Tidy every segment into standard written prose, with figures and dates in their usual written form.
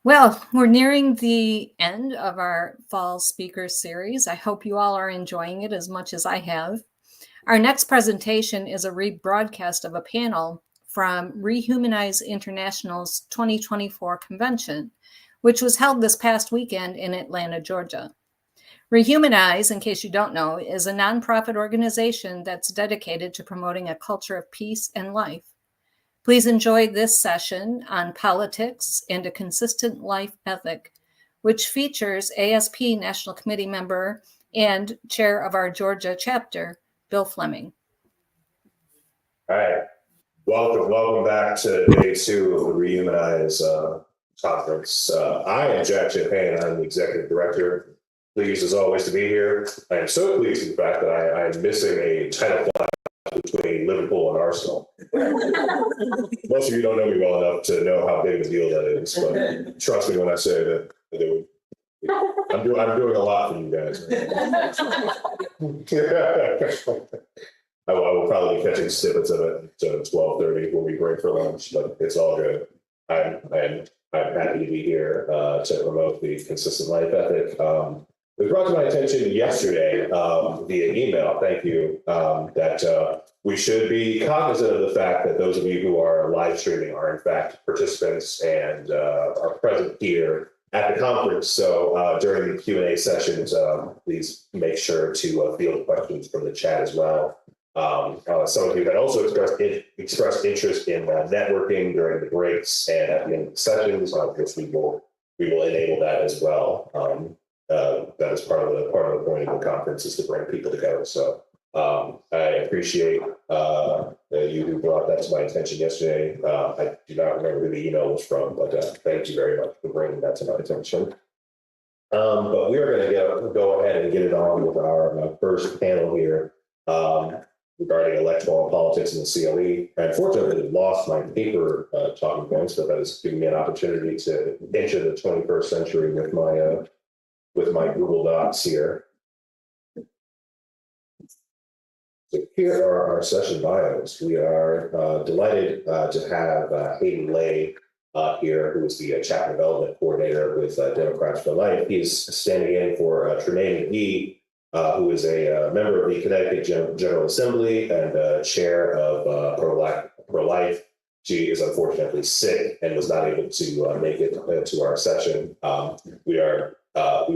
Well, we're nearing the end of our fall speaker series. I hope you all are enjoying it as much as I have. Our next presentation is a rebroadcast of a panel from Rehumanize International's 2024 convention, which was held this past weekend in Atlanta, Georgia. Rehumanize, in case you don't know, is a nonprofit organization that's dedicated to promoting a culture of peace and life. Please enjoy this session on politics and a consistent life ethic, which features ASP National Committee member and chair of our Georgia chapter, Bill Fleming. All right. Welcome back to day 2 of the Rehumanize conference. I am Jack Champagne. I'm the executive director. Pleased as always to be here. I am so pleased with the fact that I am missing a title fight between Liverpool and Arsenal. Most of you don't know me well enough to know how big of a deal that is, but trust me when I say that I'm doing a lot for you guys. I will probably be catching snippets of it to 12:30 when we break for lunch, but it's all good. I'm happy to be here to promote the consistent life ethic. It was brought to my attention yesterday via email, thank you, that we should be cognizant of the fact that those of you who are live streaming are in fact participants and are present here at the conference. So during the Q&A sessions, please make sure to field questions from the chat as well. Some of you had also expressed interest in networking during the breaks and at the end of the sessions. Which we will enable that as well. That is part of the point of the conference, is to bring people together. So I appreciate you who brought that to my attention yesterday. I do not remember who the email was from, but thank you very much for bringing that to my attention. But we are going to go ahead and get it on with our first panel here. Regarding electoral politics in the CLE. I unfortunately lost my paper talking points, but that has given me an opportunity to enter the 21st century with my Google Docs here. So here are our session bios. We are delighted to have Hayden Lay here, who is the chapter development coordinator with Democrats for Life. He's standing in for Tremaine McGee, who is a member of the Connecticut General Assembly and chair of Pro-Life. She is unfortunately sick and was not able to make it to our session. We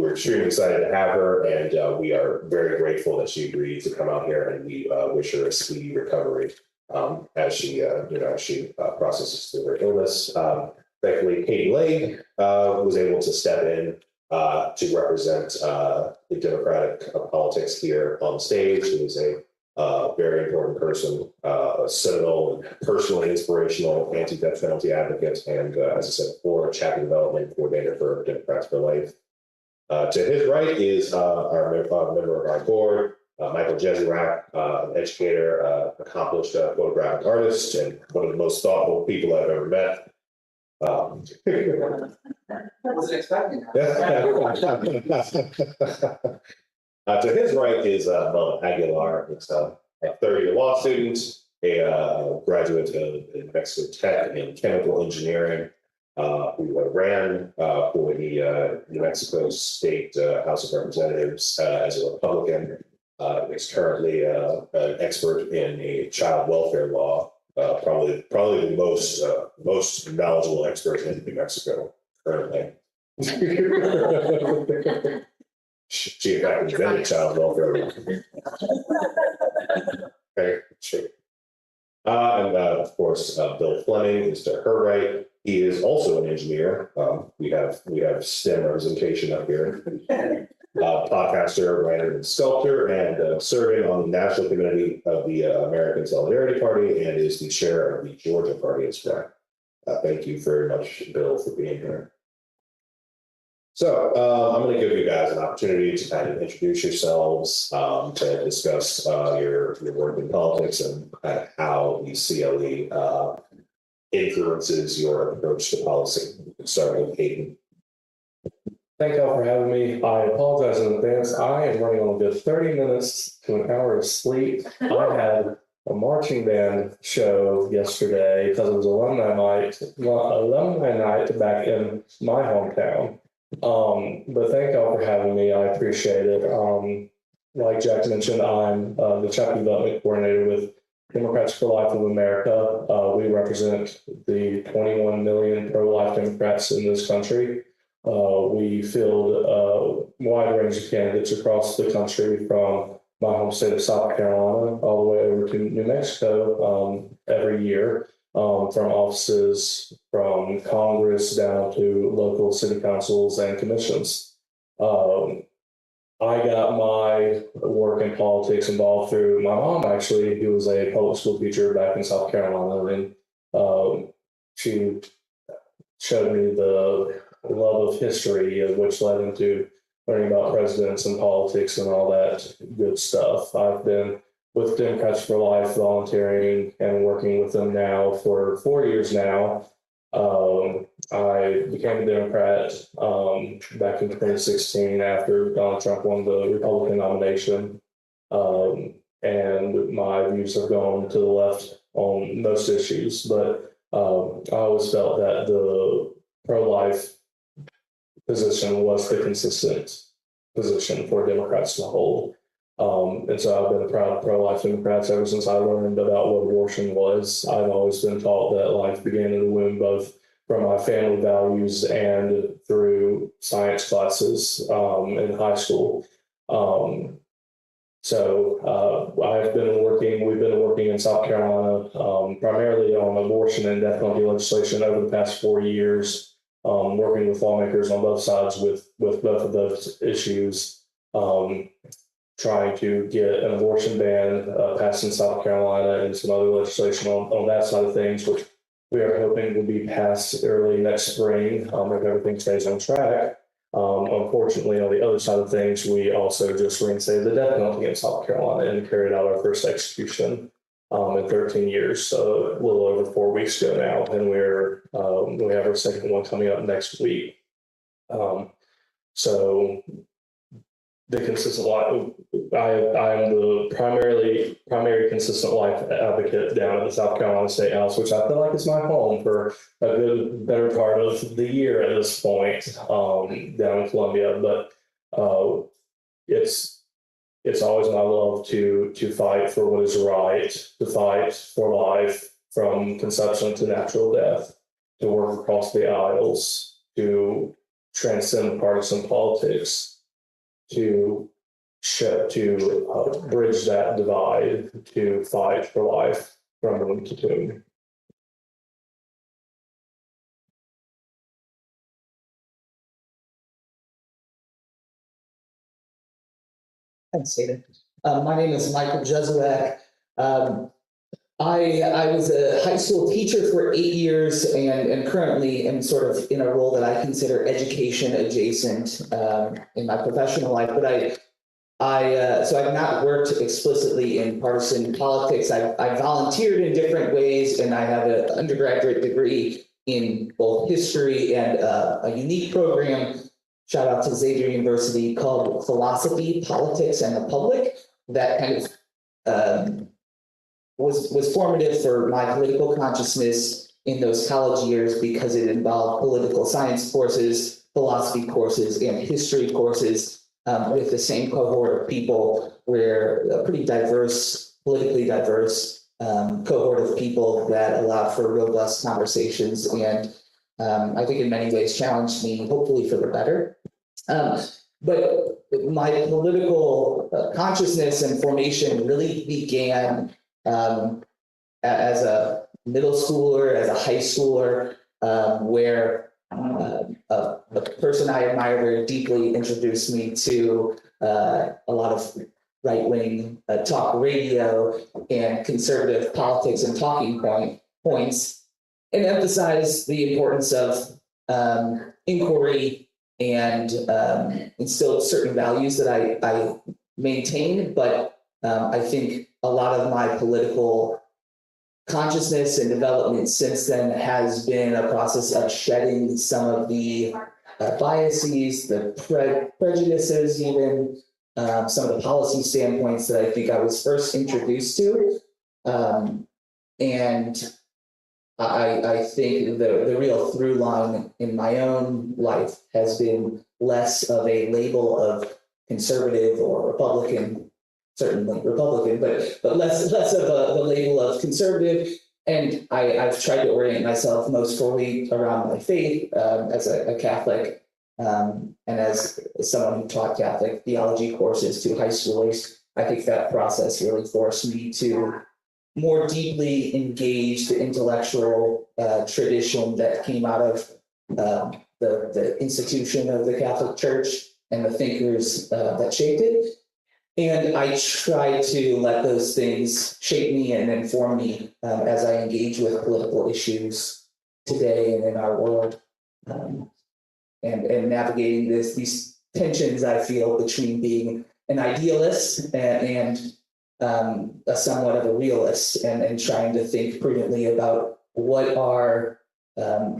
were extremely excited to have her, and we are very grateful that she agreed to come out here, and we wish her a speedy recovery as she processes through her illness. Thankfully, Katie Lake was able to step in to represent the Democratic politics here on stage. He is a very important person, a seminal and personally inspirational anti-death penalty advocate, and as I said before, chapter development coordinator for Democrats for Life. To his right is our member of our board, Michael Jesurak, an educator, accomplished photographic artist, and one of the most thoughtful people I've ever met. Wasn't expecting that. To his right is Mullen Aguilar. He's a third-year law student, a graduate of New Mexico Tech in chemical engineering, who ran for the New Mexico State House of Representatives as a Republican. Is currently an expert in a child welfare law. Probably the most knowledgeable expert in New Mexico currently. She in fact invented child welfare. Okay, sure. And of course, Bill Fleming is to her right. He is also an engineer. We have STEM representation up here. Podcaster, writer, and sculptor, and serving on the national committee of the American Solidarity Party, and is the chair of the Georgia Party as well. Thank you very much, Bill, for being here. So I'm going to give you guys an opportunity to kind of introduce yourselves, to discuss your work in politics and how the CLE influences your approach to policy. Starting with Hayden. Thank y'all for having me. I apologize in advance. I am running on a good 30 minutes to an hour of sleep. I had a marching band show yesterday because it was alumni night back in my hometown. But thank y'all for having me. I appreciate it. Like Jack mentioned, I'm the chapter development coordinator with Democrats for Life of America. We represent the 21 million pro-life Democrats in this country. We field a wide range of candidates across the country from my home state of South Carolina all the way over to New Mexico every year, from offices from Congress down to local city councils and commissions. I got my work in politics involved through my mom, actually, who was a public school teacher back in South Carolina. And she showed me the love of history, which led into learning about presidents and politics and all that good stuff. I've been with Democrats for Life, volunteering and working with them now for 4 years now. I became a Democrat back in 2016 after Donald Trump won the Republican nomination. And my views have gone to the left on most issues, but I always felt that the pro-life position was the consistent position for Democrats to hold. And so I've been a proud pro-life Democrat ever since I learned about what abortion was. I've always been taught that life began in the womb, both from my family values and through science classes in high school. We've been working in South Carolina primarily on abortion and death penalty legislation over the past 4 years, working with lawmakers on both sides with both of those issues. Trying to get an abortion ban passed in South Carolina and some other legislation on that side of things, which we are hoping will be passed early next spring if everything stays on track. Unfortunately, on the other side of things, we also just reinstated the death penalty in South Carolina and carried out our first execution in 13 years, so a little over 4 weeks ago now, and we have our second one coming up next week. So the consistent life, I am the primary consistent life advocate down at the South Carolina State House, which I feel like is my home for a better part of the year at this point, down in Columbia. But it's always my love to fight for what is right, to fight for life from conception to natural death, to work across the aisles, to transcend partisan politics, to bridge that divide, to fight for life from womb to tomb. Thanks, David. My name is Michael Jesuak. I was a high school teacher for 8 years and currently am sort of in a role that I consider education adjacent in my professional life. But so I've not worked explicitly in partisan politics. I volunteered in different ways, and I have an undergraduate degree in both history and a unique program, shout out to Xavier University, called Philosophy, Politics, and the Public, that kind of was formative for my political consciousness in those college years because it involved political science courses, philosophy courses, and history courses with the same cohort of people. We're a pretty diverse, politically diverse cohort of people that allowed for robust conversations and I think in many ways challenged me, hopefully for the better. But my political consciousness and formation really began as a middle schooler, as a high schooler, where a person I admire very deeply introduced me to a lot of right-wing talk radio and conservative politics and talking points, and emphasized the importance of inquiry and instilled certain values that I maintain. But I think a lot of my political consciousness and development since then has been a process of shedding some of the biases, the prejudices, even some of the policy standpoints that I think I was first introduced to. And I think the real through line in my own life has been less of a label of conservative or Republican, certainly Republican, but less of the label of conservative. And I've tried to orient myself most fully around my faith as a Catholic, and as someone who taught Catholic theology courses to high schoolers. I think that process really forced me to more deeply engage the intellectual tradition that came out of the institution of the Catholic Church and the thinkers that shaped it. And I try to let those things shape me and inform me as I engage with political issues today and in our world, and navigating these tensions I feel between being an idealist and a somewhat of a realist, and trying to think prudently about what are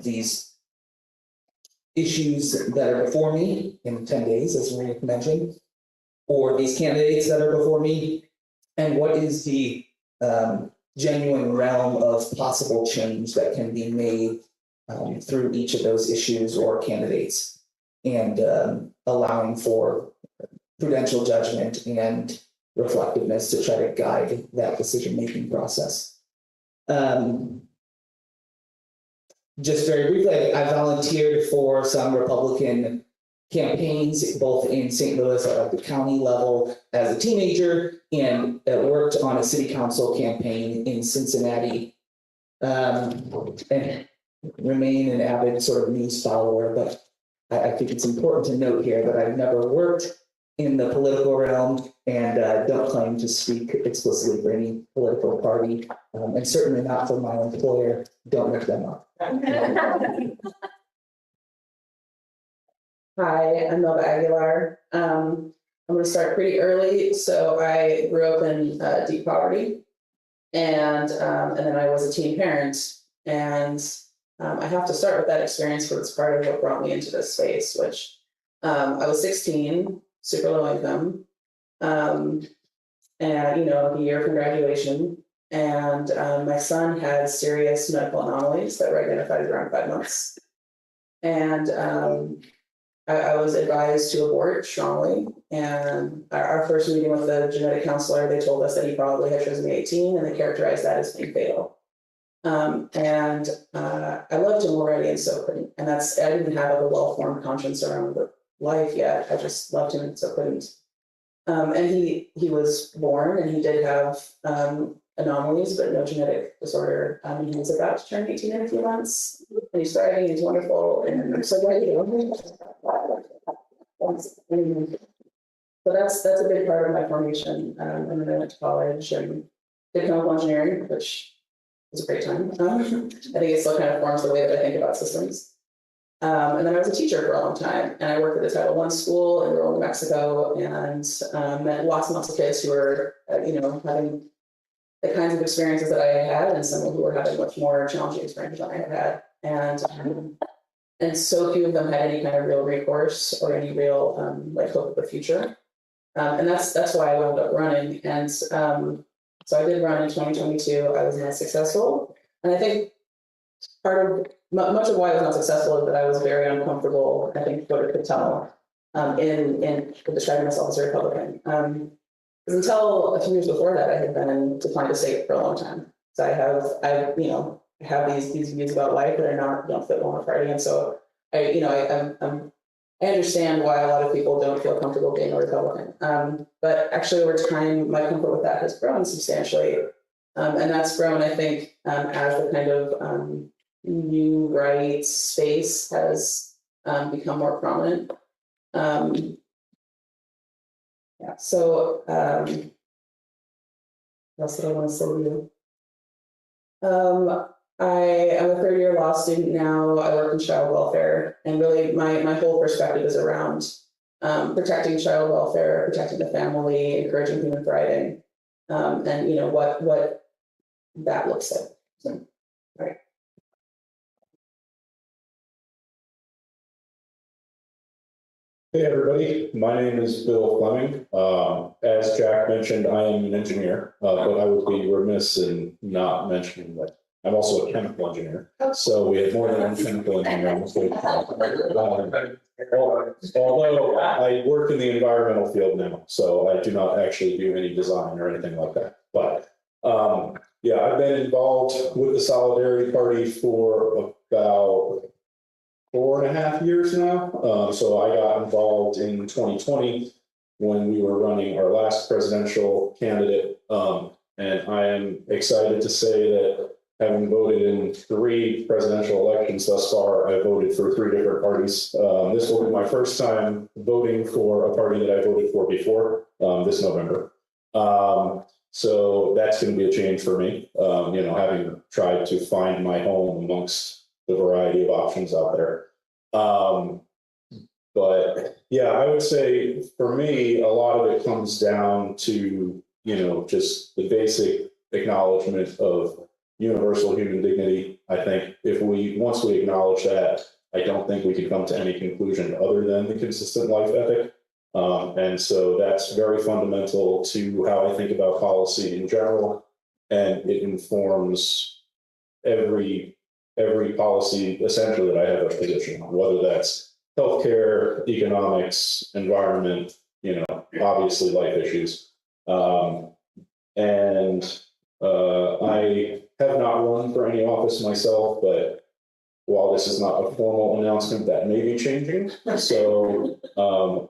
these issues that are before me in 10 days, as Maria mentioned, or these candidates that are before me, and what is the genuine realm of possible change that can be made through each of those issues or candidates, and allowing for prudential judgment and reflectiveness to try to guide that decision-making process. Just very briefly, I volunteered for some Republican campaigns, both in St. Louis at the county level as a teenager, and worked on a city council campaign in Cincinnati, and remain an avid sort of news follower. But I think it's important to note here that I've never worked in the political realm, and don't claim to speak explicitly for any political party, and certainly not for my employer. Don't look them up. Hi, I'm Melba Aguilar. I'm going to start pretty early. So I grew up in deep poverty, and then I was a teen parent. And I have to start with that experience because it's part of what brought me into this space, which I was 16, super low income, and the year from graduation. And my son had serious medical anomalies that were identified around 5 months. And I was advised to abort strongly. And our first meeting with the genetic counselor, they told us that he probably had trisomy 18, and they characterized that as being fatal. And I loved him already, and so couldn't. And I didn't have a well-formed conscience around life yet. I just loved him, and so couldn't. And he was born, and he did have anomalies, but no genetic disorder. He was about to turn 18 in a few months, and he's thriving, he's wonderful, and I'm so glad you do. So that's a big part of my formation. And then I went to college and did chemical engineering, which was a great time. I think it still kind of forms the way that I think about systems. And then I was a teacher for a long time, and I worked at a Title I school in rural New Mexico, and met lots and lots of kids who were, having the kinds of experiences that I had, and some who were having much more challenging experiences than I had had. And so few of them had any kind of real recourse or any real hope of the future. And that's why I wound up running. And so I did run in 2022. I was not successful, and I think much of why I was not successful is that I was very uncomfortable. I think voter could tell in describing myself as a Republican. Because until a few years before that, I had been in decline to state for a long time. So I have these views about life that don't fit well in a party, and so I understand why a lot of people don't feel comfortable being a Republican. But actually, over time, my comfort with that has grown substantially, and that's grown, I think, as the kind of new right space has become more prominent. So what else did I want to say to you? I am a third-year law student now. I work in child welfare, and really my whole perspective is around protecting child welfare, protecting the family, encouraging human thriving, and what that looks like. So, right. Hey, everybody. My name is Bill Fleming. As Jack mentioned, I am an engineer, but I would be remiss in not mentioning that I'm also a chemical engineer. So we have more than one chemical engineer on the stage. Although I work in the environmental field now, so I do not actually do any design or anything like that. But yeah, I've been involved with the Solidarity Party for about 4.5 years now. So I got involved in 2020 when we were running our last presidential candidate. And I am excited to say that having voted in 3 presidential elections thus far, I voted for 3 different parties. This will be my first time voting for a party that I voted for before this November. So that's going to be a change for me, having tried to find my home amongst the variety of options out there. But yeah, I would say for me, a lot of it comes down to, just the basic acknowledgement of universal human dignity. I think once we acknowledge that, I don't think we can come to any conclusion other than the consistent life ethic. And so that's very fundamental to how I think about policy in general. And it informs every policy essentially that I have a position on, whether that's healthcare, economics, environment, obviously life issues. I have not run for any office myself, but while this is not a formal announcement, that may be changing. So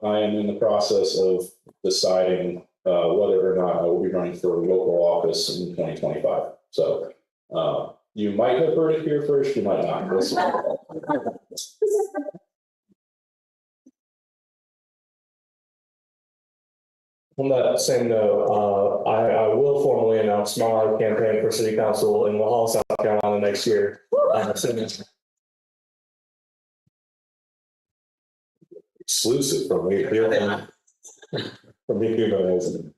I am in the process of deciding whether or not I will be running for a local office in 2025. So you might have heard it here first, you might not. On that same note, I will formally announce my campaign for city council in Lahal, South Carolina next year. Exclusive from me here. From Rehumanize.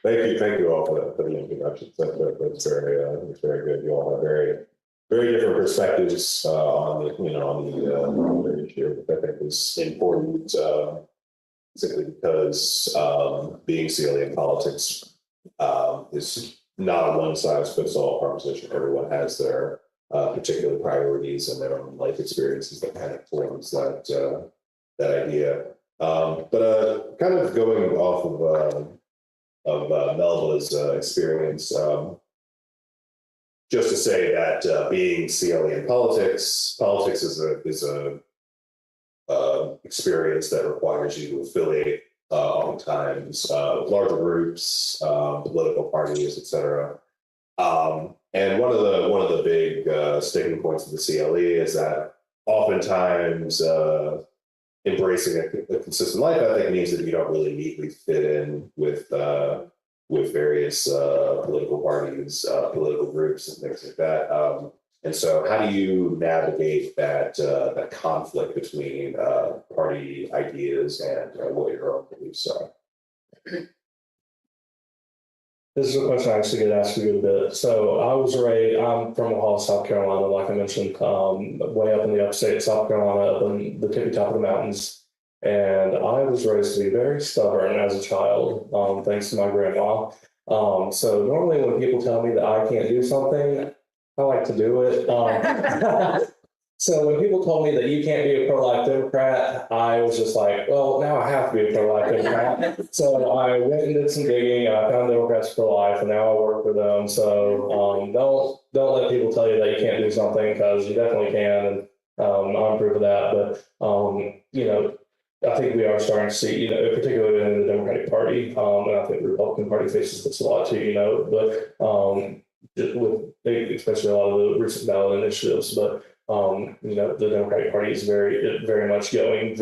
Thank you all for the introductions. That's very good. You all have very different perspectives on the issue, which I think is important. Simply because being salient politics is not a one-size-fits-all proposition. Everyone has their particular priorities and their own life experiences that kind of forms that idea. But kind of going off of Melba's experience, just to say that being salient politics is a experience that requires you to affiliate oftentimes with larger groups, political parties, etc. And one of the big sticking points of the CLE is that oftentimes embracing a consistent life ethic means that you don't really neatly fit in with various political parties, political groups, and things like that. And so how do you navigate that conflict between party ideas and what your own beliefs are? This is a question I actually get asked a good bit. So I'm from Lahal, South Carolina, like I mentioned, way up in the upstate South Carolina, up in the tippy top of the mountains. And I was raised to be very stubborn as a child, thanks to my grandma. So normally when people tell me that I can't do something, I like to do it. So when people told me that you can't be a pro-life Democrat, I was just like, well, now I have to be a pro-life Democrat. So I went and did some digging, and I found Democrats for Life, and now I work for them. So don't let people tell you that you can't do something, because you definitely can, and I'm proof of that. But I think we are starting to see, particularly in the Democratic Party, and I think the Republican Party faces this a lot too, but with especially a lot of the recent ballot initiatives, but the Democratic Party is very much going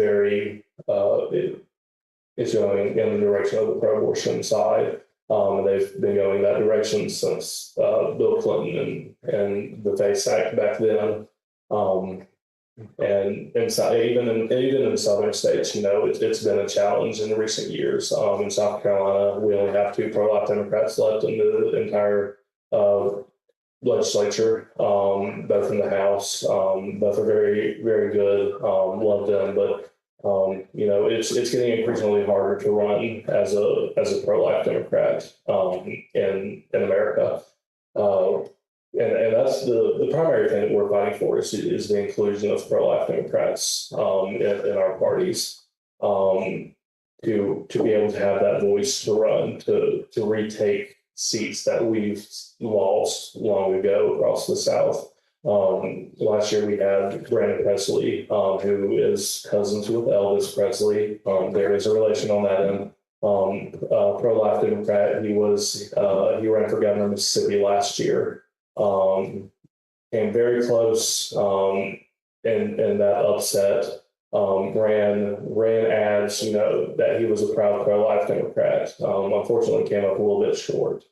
it's going in the direction of the pro-abortion side. They've been going that direction since Bill Clinton and the FACE Act back then. And even in the southern states, it's been a challenge in recent years. In South Carolina, we only have 2 pro-life Democrats left in the entire legislature, both in the House. Both are very, very good. Love them, but It's getting increasingly harder to run as a pro-life Democrat in America. And that's the primary thing that we're fighting for is the inclusion of pro-life Democrats in our parties, to be able to have that voice to run, to retake seats that we've lost long ago across the South. Last year we had Brandon Presley, who is cousins with Elvis Presley. There is a relation on that end. Pro-life Democrat. He ran for governor of Mississippi last year. Came very close in that upset. Ran ads, that he was a proud pro-life Democrat. Unfortunately, came up a little bit short.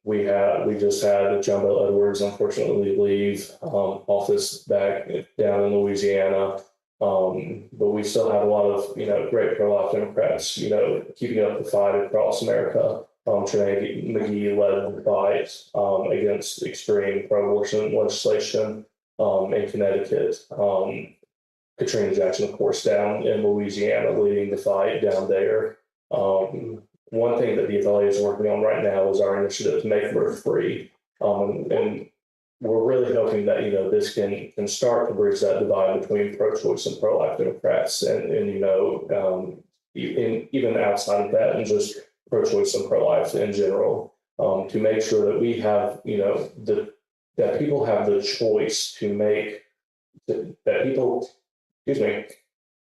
We just had John Bell Edwards unfortunately leave office back down in Louisiana. But we still have a lot of great pro-life Democrats keeping up the fight across America. Trenae McGee led the fight against extreme pro-abortion legislation in Connecticut. Katrina Jackson, of course, down in Louisiana, leading the fight down there. One thing that the FLA is working on right now is our initiative to make birth free, and we're really hoping that this can start to bridge that divide between pro-choice and pro-life Democrats, and even outside of that, and just pro-choice and pro-life in general, to make sure that we have that people have the choice to make that people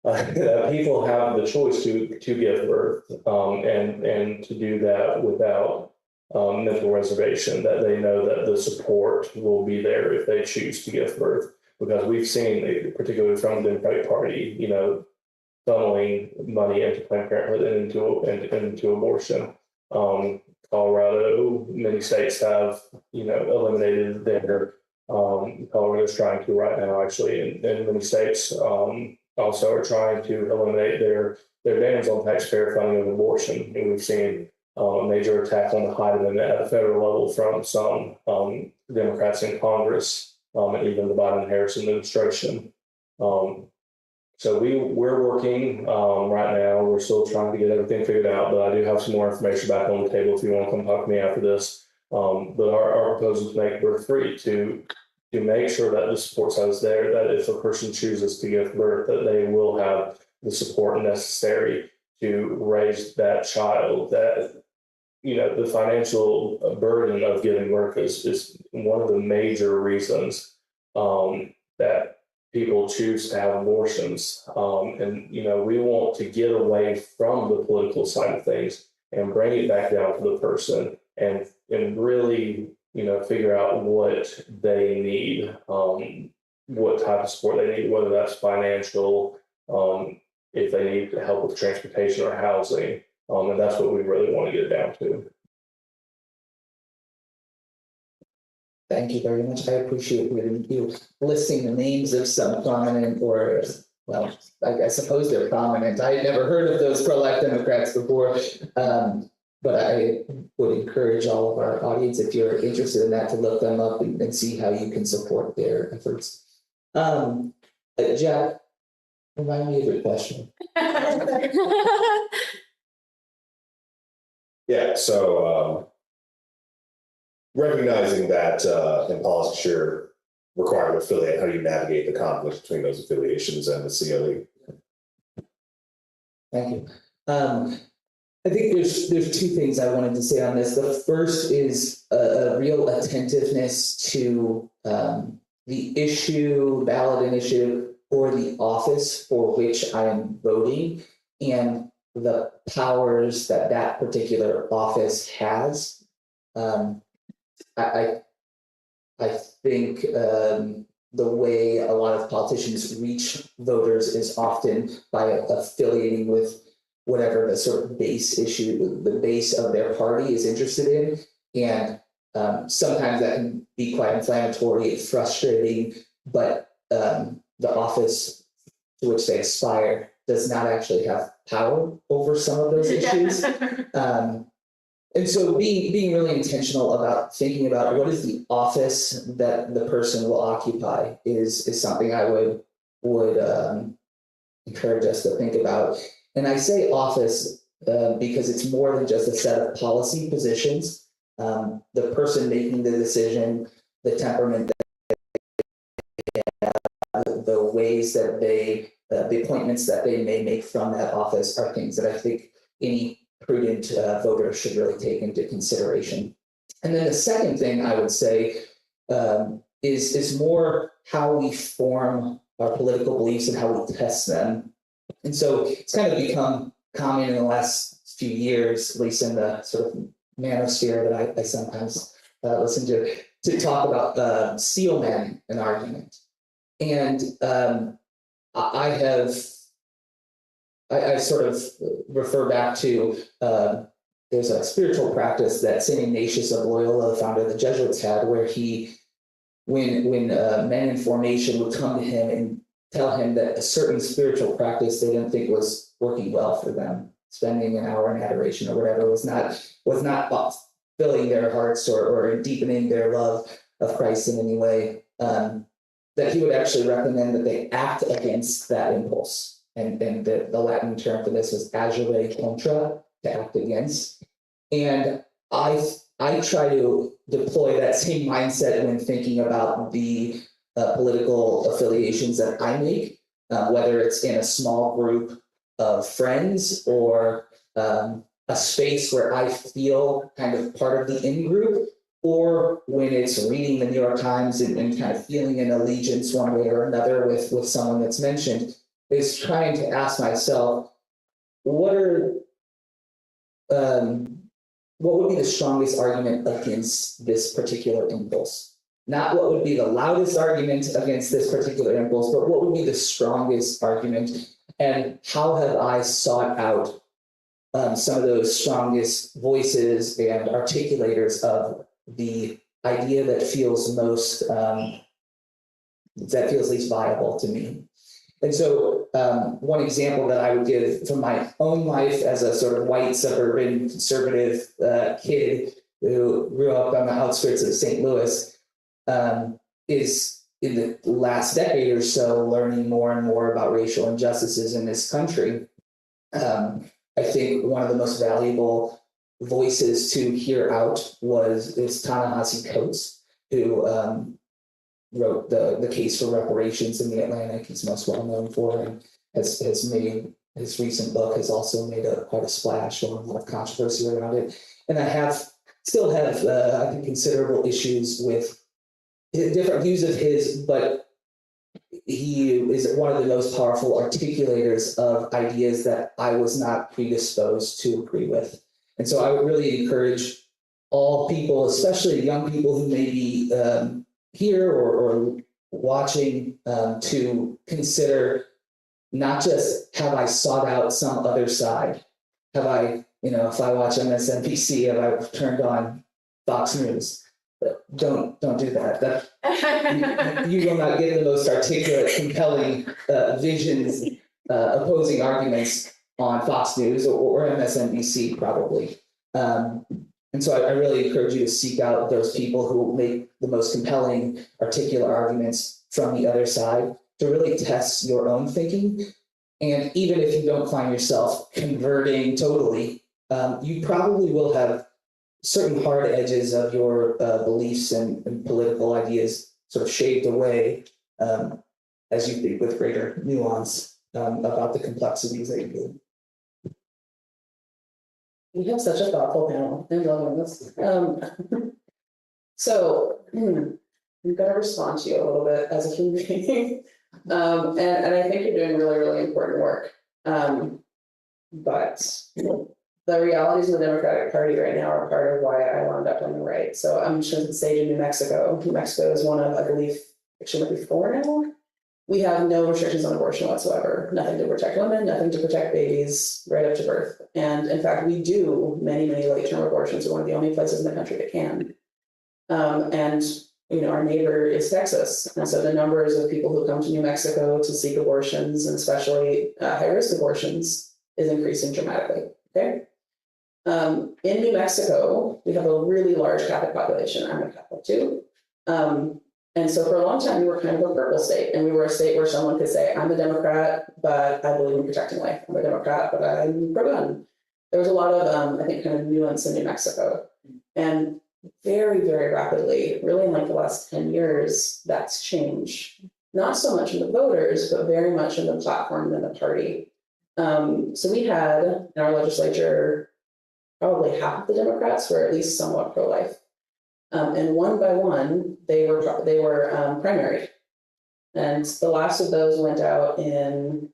that people have the choice to give birth, and to do that without mental reservation, that they know that the support will be there if they choose to give birth. Because we've seen, particularly from the Democratic Party, funneling money into Planned Parenthood and into abortion. Colorado, many states have, eliminated their, Colorado's trying to right now, actually, in many states, also are trying to eliminate their bans on taxpayer funding of abortion. And we've seen a major attack on the Heidemann at the federal level from some Democrats in Congress, and even the Biden-Harris administration. So we're working right now. We're still trying to get everything figured out, but I do have some more information back on the table if you want to come talk to me after this. But our proposal is to make birth free, to make sure that the support side is there, that if a person chooses to give birth, that they will have the support necessary to raise that child. That the financial burden of giving birth is one of the major reasons that people choose to have abortions. And we want to get away from the political side of things and bring it back down to the person, and really figure out what they need, what type of support they need, whether that's financial, if they need help with transportation or housing. And that's what we really want to get down to. Thank you very much. I appreciate you listing the names of some prominent, or, well, I suppose they're prominent. I had never heard of those pro-life Democrats before. But I would encourage all of our audience, if you're interested in that, to look them up and see how you can support their efforts. Jack, remind me of your question. Yeah, so recognizing that in politics you're required to affiliate, how do you navigate the conflict between those affiliations and the CLE? Thank you. I think there's two things I wanted to say on this. The first is a real attentiveness to the issue, ballot initiative, or the office for which I am voting, and the powers that particular office has. I think the way a lot of politicians reach voters is often by affiliating with whatever the sort of base issue, the base of their party is interested in. And sometimes that can be quite inflammatory, frustrating, but the office to which they aspire does not actually have power over some of those issues. And so being really intentional about thinking about what is the office that the person will occupy is something I would encourage us to think about. And I say office because it's more than just a set of policy positions. The person making the decision, the temperament, the ways that they, the appointments that they may make from that office are things that I think any prudent voter should really take into consideration. And then the second thing I would say is more how we form our political beliefs and how we test them. And so it's kind of become common in the last few years, at least in the sort of manosphere that I sometimes listen to talk about steel man an argument. And I sort of refer back to there's a spiritual practice that St. Ignatius of Loyola, the founder of the Jesuits, had, where he, when men in formation would come to him and tell him that a certain spiritual practice they didn't think was working well for them, spending an hour in adoration or whatever, was not filling their hearts or deepening their love of Christ in any way, that he would actually recommend that they act against that impulse. And the Latin term for this was agere contra, to act against. And I try to deploy that same mindset when thinking about the political affiliations that I make, whether it's in a small group of friends or a space where I feel kind of part of the in-group, or when it's reading the New York Times and kind of feeling an allegiance one way or another with someone that's mentioned, is trying to ask myself, what would be the strongest argument against this particular impulse? Not what would be the loudest argument against this particular impulse, but what would be the strongest argument? And how have I sought out some of those strongest voices and articulators of the idea that feels least viable to me? And so one example that I would give from my own life as a sort of white suburban conservative kid who grew up on the outskirts of St. Louis is in the last decade or so learning more and more about racial injustices in this country. I think one of the most valuable voices to hear out is Ta-Nehisi Coates, who wrote the case for reparations in the Atlantic. He's most well known for, and has made his recent book has also made quite a splash and a lot of controversy around it. And I still have I think considerable issues with different views of his, but he is one of the most powerful articulators of ideas that I was not predisposed to agree with. And so I would really encourage all people, especially young people who may be here or watching, to consider not just have I sought out some other side, have I, if I watch MSNBC, have I turned on Fox News? Don't do that. You will not get the most articulate, compelling visions, opposing arguments on Fox News or MSNBC probably. And so I really encourage you to seek out those people who make the most compelling, articulate arguments from the other side to really test your own thinking. And even if you don't find yourself converting totally, you probably will have certain hard edges of your beliefs and political ideas sort of shaved away as you think with greater nuance about the complexities that you do. We have such a thoughtful panel. I'm loving this. So we've got to respond to you a little bit as a human being. And I think you're doing really, really important work. But the realities of the Democratic Party right now are part of why I wound up on the right. So I'm just going to say to New Mexico. New Mexico is one of, I believe, actually maybe 4 now. We have no restrictions on abortion whatsoever. Nothing to protect women, nothing to protect babies right up to birth. And in fact, we do many, many late-term abortions. We're one of the only places in the country that can. And our neighbor is Texas. And so the numbers of people who come to New Mexico to seek abortions, and especially high-risk abortions, is increasing dramatically. Okay. In New Mexico, we have a really large Catholic population. I'm a Catholic too. And so for a long time, we were kind of a purple state, and we were a state where someone could say, I'm a Democrat, but I believe in protecting life. I'm a Democrat, but I'm pro-gun. There was a lot of, I think, kind of nuance in New Mexico. And very, very rapidly, really in like the last 10 years, that's changed. Not so much in the voters, but very much in the platform and the party. So we had in our legislature, probably half of the Democrats were at least somewhat pro-life. And one by one, they were primaried. And the last of those went out in,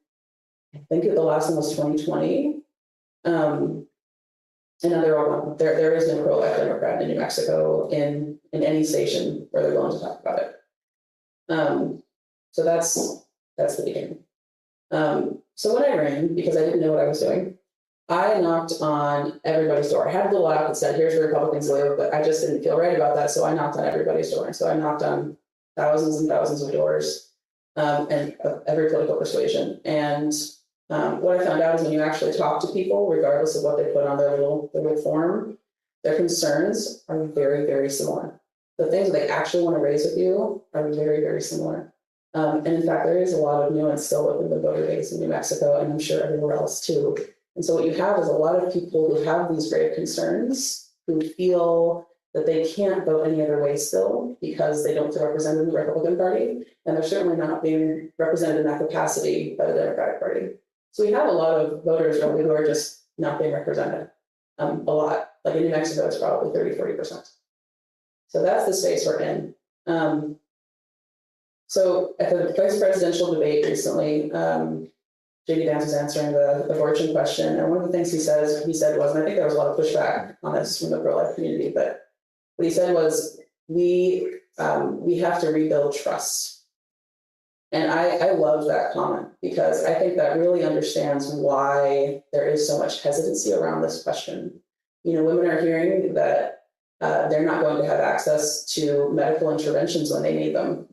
I think the last one was 2020. And now there is no pro-life Democrat in New Mexico in any station where they're willing to talk about it. So that's the beginning. So when I ran, because I didn't know what I was doing, I knocked on everybody's door. I had a little app that said, here's where Republicans live, but I just didn't feel right about that. So I knocked on everybody's door. So I knocked on thousands and thousands of doors, and of every political persuasion. And what I found out is when you actually talk to people, regardless of what they put on their little form, their concerns are very, very similar. The things that they actually want to raise with you are very, very similar. And in fact, there is a lot of nuance still within the voter base in New Mexico, and I'm sure everywhere else too. And so what you have is a lot of people who have these grave concerns, who feel that they can't vote any other way still because they don't feel represented in the Republican Party, and they're certainly not being represented in that capacity by the Democratic Party. So we have a lot of voters really who are just not being represented, a lot. Like in New Mexico, it's probably 30–40%. So that's the space we're in. So at the vice presidential debate recently, J.D. Vance was answering the abortion question, and one of the things he said was, and I think there was a lot of pushback on this from the pro-life community, but what he said was, we have to rebuild trust. And I love that comment, because I think that really understands why there is so much hesitancy around this question. You know, women are hearing that they're not going to have access to medical interventions when they need them.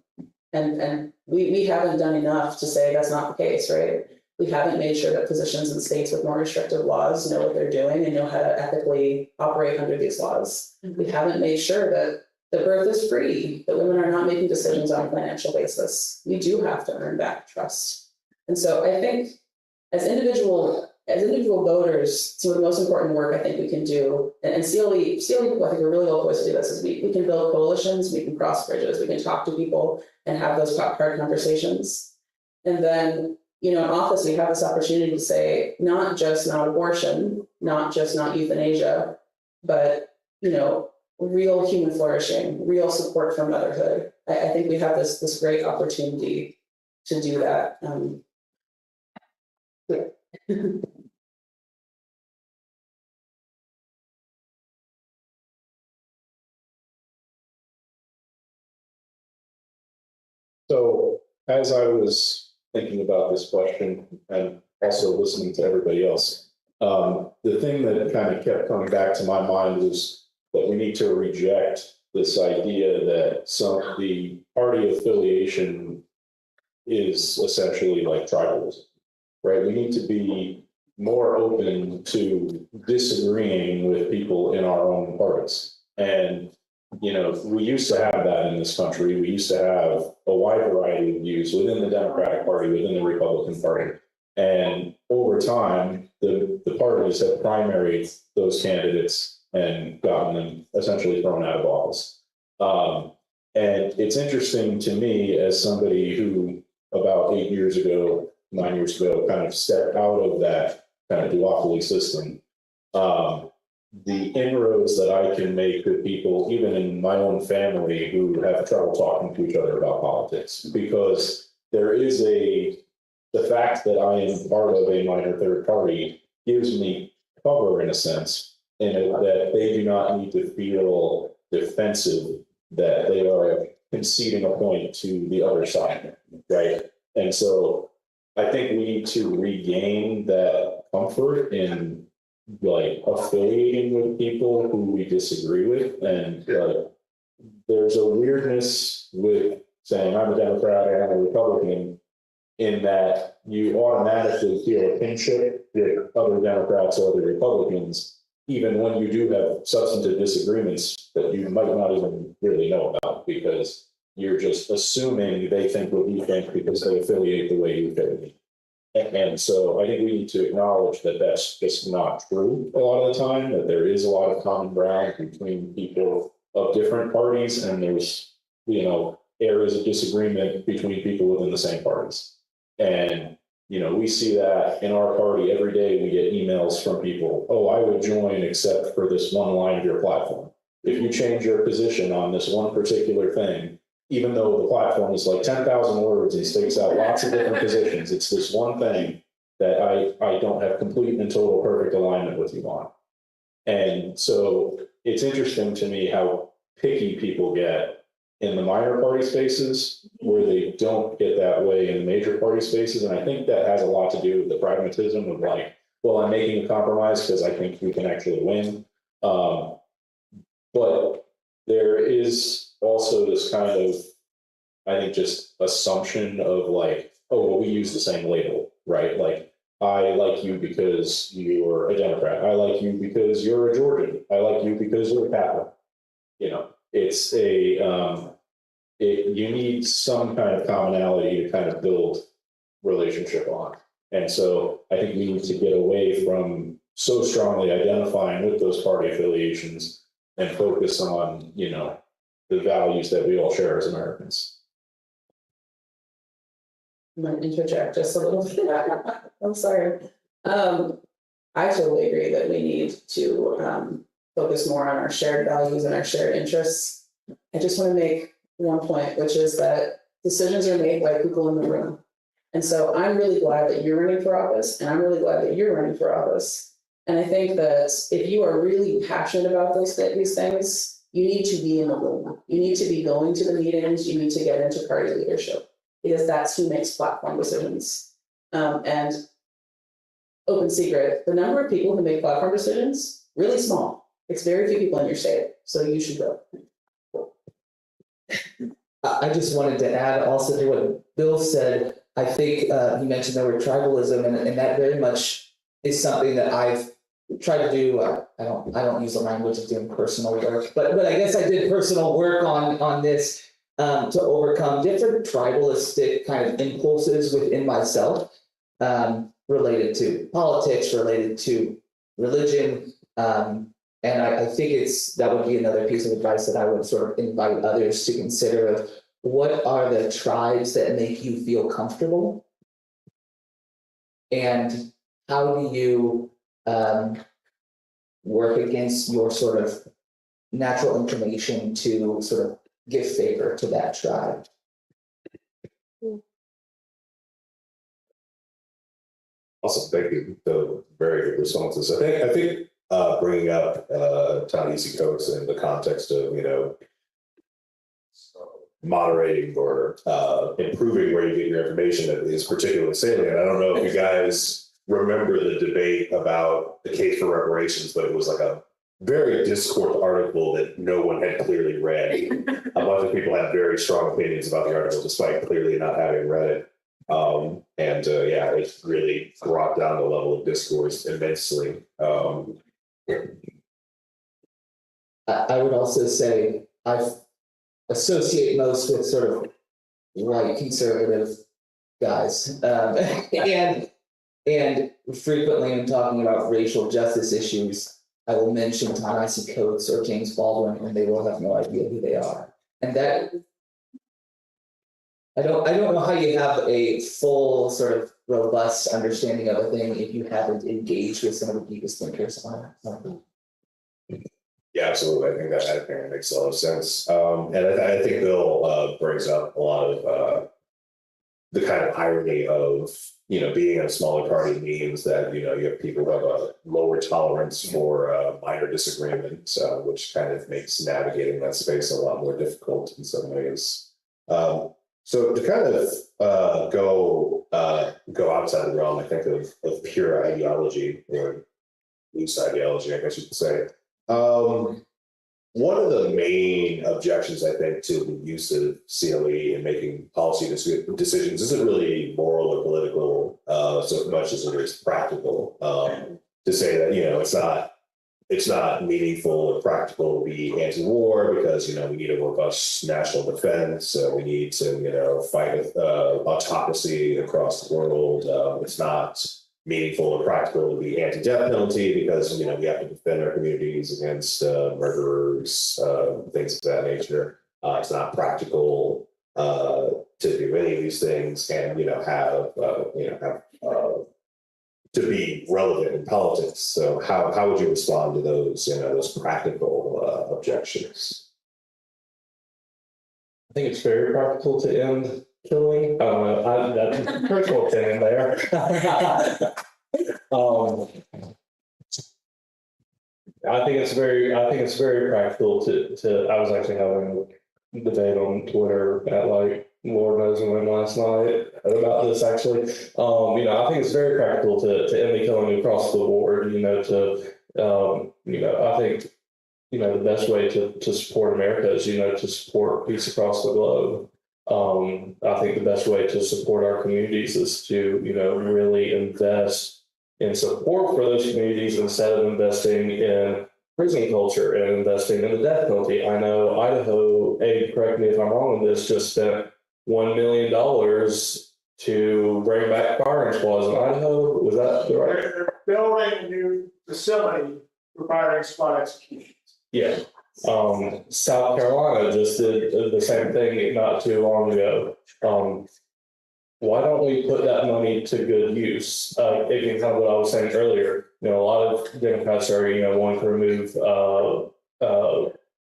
And we haven't done enough to say that's not the case, right? We haven't made sure that physicians in states with more restrictive laws know what they're doing and know how to ethically operate under these laws. We haven't made sure that the birth is free, that women are not making decisions on a financial basis. We do have to earn back trust. And so I think as individual voters, some of the most important work I think we can do, and CLE people, I think are really well poised to do this, is we can build coalitions, we can cross bridges, we can talk to people and have those hard conversations. And then, you know, in office, we have this opportunity to say, not just not abortion, not just not euthanasia, but, you know, real human flourishing, real support for motherhood. I think we have this great opportunity to do that. Yeah. So as I was thinking about this question and also listening to everybody else, the thing that kind of kept coming back to my mind was that we need to reject this idea that the party affiliation is essentially like tribalism, right? We need to be more open to disagreeing with people in our own parties. And you know, we used to have that in this country. We used to have a wide variety of views within the Democratic Party, within the Republican Party. And over time, the parties have primaried those candidates and gotten them essentially thrown out of office. And it's interesting to me as somebody who about 9 years ago, kind of stepped out of that kind of duopoly system. The inroads that I can make with people, even in my own family, who have trouble talking to each other about politics, because there is the fact that I am part of a minor third party gives me cover in a sense, in that they do not need to feel defensive that they are conceding a point to the other side, right? And so I think we need to regain that comfort in like affiliating with people who we disagree with. And there's a weirdness with saying I'm a Democrat and I'm a Republican, in that you automatically feel a kinship with other Democrats or other Republicans, even when you do have substantive disagreements that you might not even really know about, because you're just assuming they think what you think because they affiliate the way you affiliate. And so I think we need to acknowledge that that's just not true a lot of the time, that there is a lot of common ground between people of different parties, and there's, areas of disagreement between people within the same parties. And, we see that in our party every day. We get emails from people, oh, I would join except for this one line of your platform. If you change your position on this one particular thing, even though the platform is like 10,000 words and stakes out lots of different positions, it's this one thing that I don't have complete and total perfect alignment with you on. And so it's interesting to me how picky people get in the minor party spaces where they don't get that way in the major party spaces. And I think that has a lot to do with the pragmatism of like, well, I'm making a compromise because I think we can actually win. But there is also this kind of, I think, just assumption of like, oh, well, we use the same label, right? Like, I like you because you're a Democrat. I like you because you're a Georgian. I like you because you're a Catholic. It's you need some kind of commonality to kind of build relationship on. And so I think we need to get away from so strongly identifying with those party affiliations and focus on, the values that we all share as Americans. I'm going to interject just a little bit. I'm sorry. I totally agree that we need to focus more on our shared values and our shared interests. I just want to make one point, which is that decisions are made by people in the room. And so I'm really glad that you're running for office, and I'm really glad that you're running for office. And I think that if you are really passionate about these things, you need to be in the room. You need to be going to the meetings. You need to get into party leadership, because that's who makes platform decisions. And open secret, the number of people who make platform decisions, really small. It's very few people in your state, so you should go. I just wanted to add also to what Bill said. I think he mentioned the word tribalism, and that very much is something that I've tried to do. I don't use the language of doing personal work, but I guess I did personal work on this to overcome different tribalistic kind of impulses within myself, related to politics, related to religion. And I think that would be another piece of advice that I would sort of invite others to consider of what are the tribes that make you feel comfortable, and how do you work against your sort of natural inclination to sort of give favor to that tribe. Awesome, thank you. The very good responses. I think bringing up Ta-Nehisi Coates in the context of moderating or improving where you get your information is particularly salient. I don't know if you guys remember the debate about the case for reparations, but it was like a very discourse article that no one had clearly read. A bunch of people had very strong opinions about the article, despite clearly not having read it. It really brought down the level of discourse immensely. I would also say I associate most with sort of white conservative guys, and frequently when talking about racial justice issues, I will mention Ta-Nehisi Coates or James Baldwin, and they will have no idea who they are. And that I don't know how you have a full sort of robust understanding of a thing if you haven't engaged with some of the deepest thinkers on it. Yeah, absolutely. I think that makes a lot of sense. And I think Bill brings up a lot of the kind of irony of, being in a smaller party means that, you have people who have a lower tolerance for minor disagreements, which kind of makes navigating that space a lot more difficult in some ways. So to kind of go outside the realm, I think of pure ideology or loose ideology, I guess you could say. One of the main objections, I think, to the use of CLE in making policy decisions isn't really moral or political so much as it is practical. To say that, it's not it's not meaningful or practical to be anti-war because, we need a robust national defense. We need to, fight autocracy across the world. It's not meaningful or practical to be anti-death penalty because, we have to defend our communities against murderers, things of that nature. It's not practical to do any of these things and, have to be relevant in politics. So how would you respond to those practical objections? I think it's very practical to end killing. That's a personal opinion there. I think it's very practical to. I was actually having a debate on Twitter at Lord knows when last night about this actually. I think it's very practical to end the killing across the board. I think the best way to support America is to support peace across the globe. I think the best way to support our communities is to really invest in support for those communities instead of investing in prison culture and investing in the death penalty. I know Idaho, Abe, correct me if I'm wrong on this, just spent $1 million to bring back firing squads in Idaho. Was that right? They're building a new facility for firing squad executions. Yeah. South Carolina just did the same thing not too long ago. Why don't we put that money to good use? Again, kind of what I was saying earlier, a lot of Democrats are, wanting to remove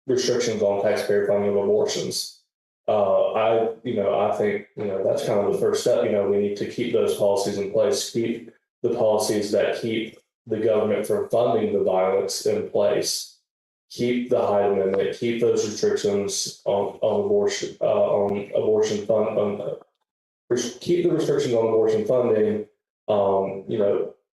restrictions on taxpayer funding of abortions. I think, that's kind of the first step. We need to keep those policies in place, keep the policies that keep the government from funding the violence in place, keep the Hyde Amendment, keep those restrictions on abortion, keep the restrictions on abortion funding,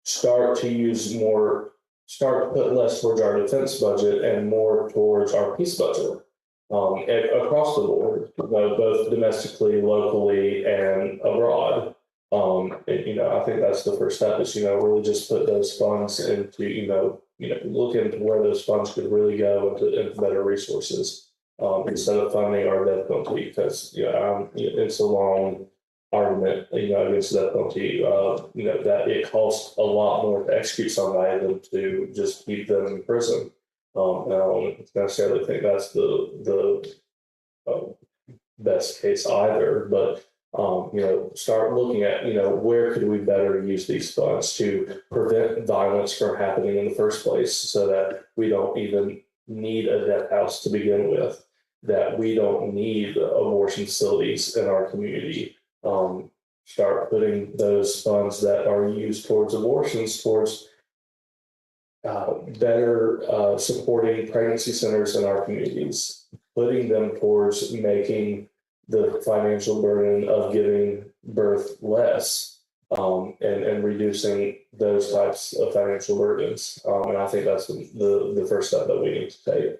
start to put less towards our defense budget and more towards our peace budget across the board, both domestically, locally, and abroad. I think that's the first step is, really just put those funds into, look into where those funds could really go into better resources instead of funding our death penalty because, it's a long argument, against the death penalty, that it costs a lot more to execute somebody than to just keep them in prison. I don't necessarily think that's the best case either, but start looking at, where could we better use these funds to prevent violence from happening in the first place so that we don't even need a death house to begin with, that we don't need abortion facilities in our community. Start putting those funds that are used towards abortions towards better supporting pregnancy centers in our communities, putting them towards making the financial burden of giving birth less, and reducing those types of financial burdens. And I think that's the first step that we need to take.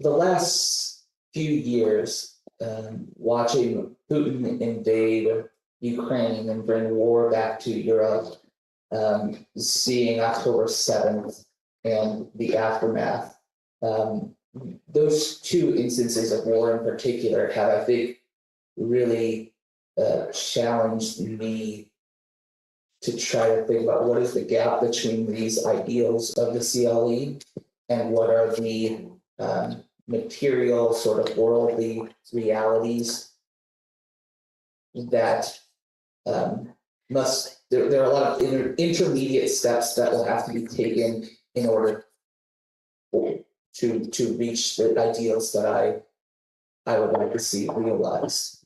The last few years, watching Putin invade Ukraine and bring war back to Europe, seeing October 7th and the aftermath, those two instances of war in particular have, I think, really challenged me to try to think about what is the gap between these ideals of the CLE and what are the material sort of worldly realities that there are a lot of intermediate steps that will have to be taken in order to reach the ideals that I would like to see realized.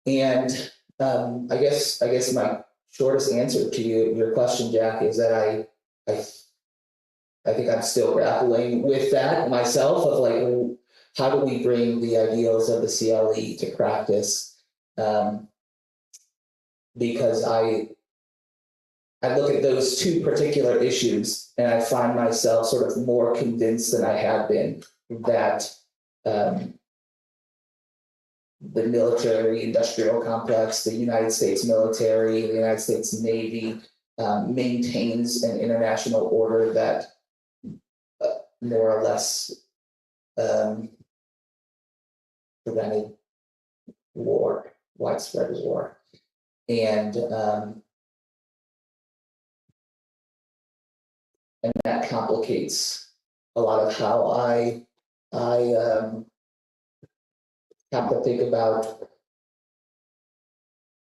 And I guess my shortest answer to your question, Jack, is that I think I'm still grappling with that myself of like, how do we bring the ideals of the CLE to practice? Because I look at those two particular issues and I find myself sort of more convinced than I have been that the military industrial complex, the United States military, the United States Navy maintains an international order that more or less prevented war, widespread war. And that complicates a lot of how I have to think about.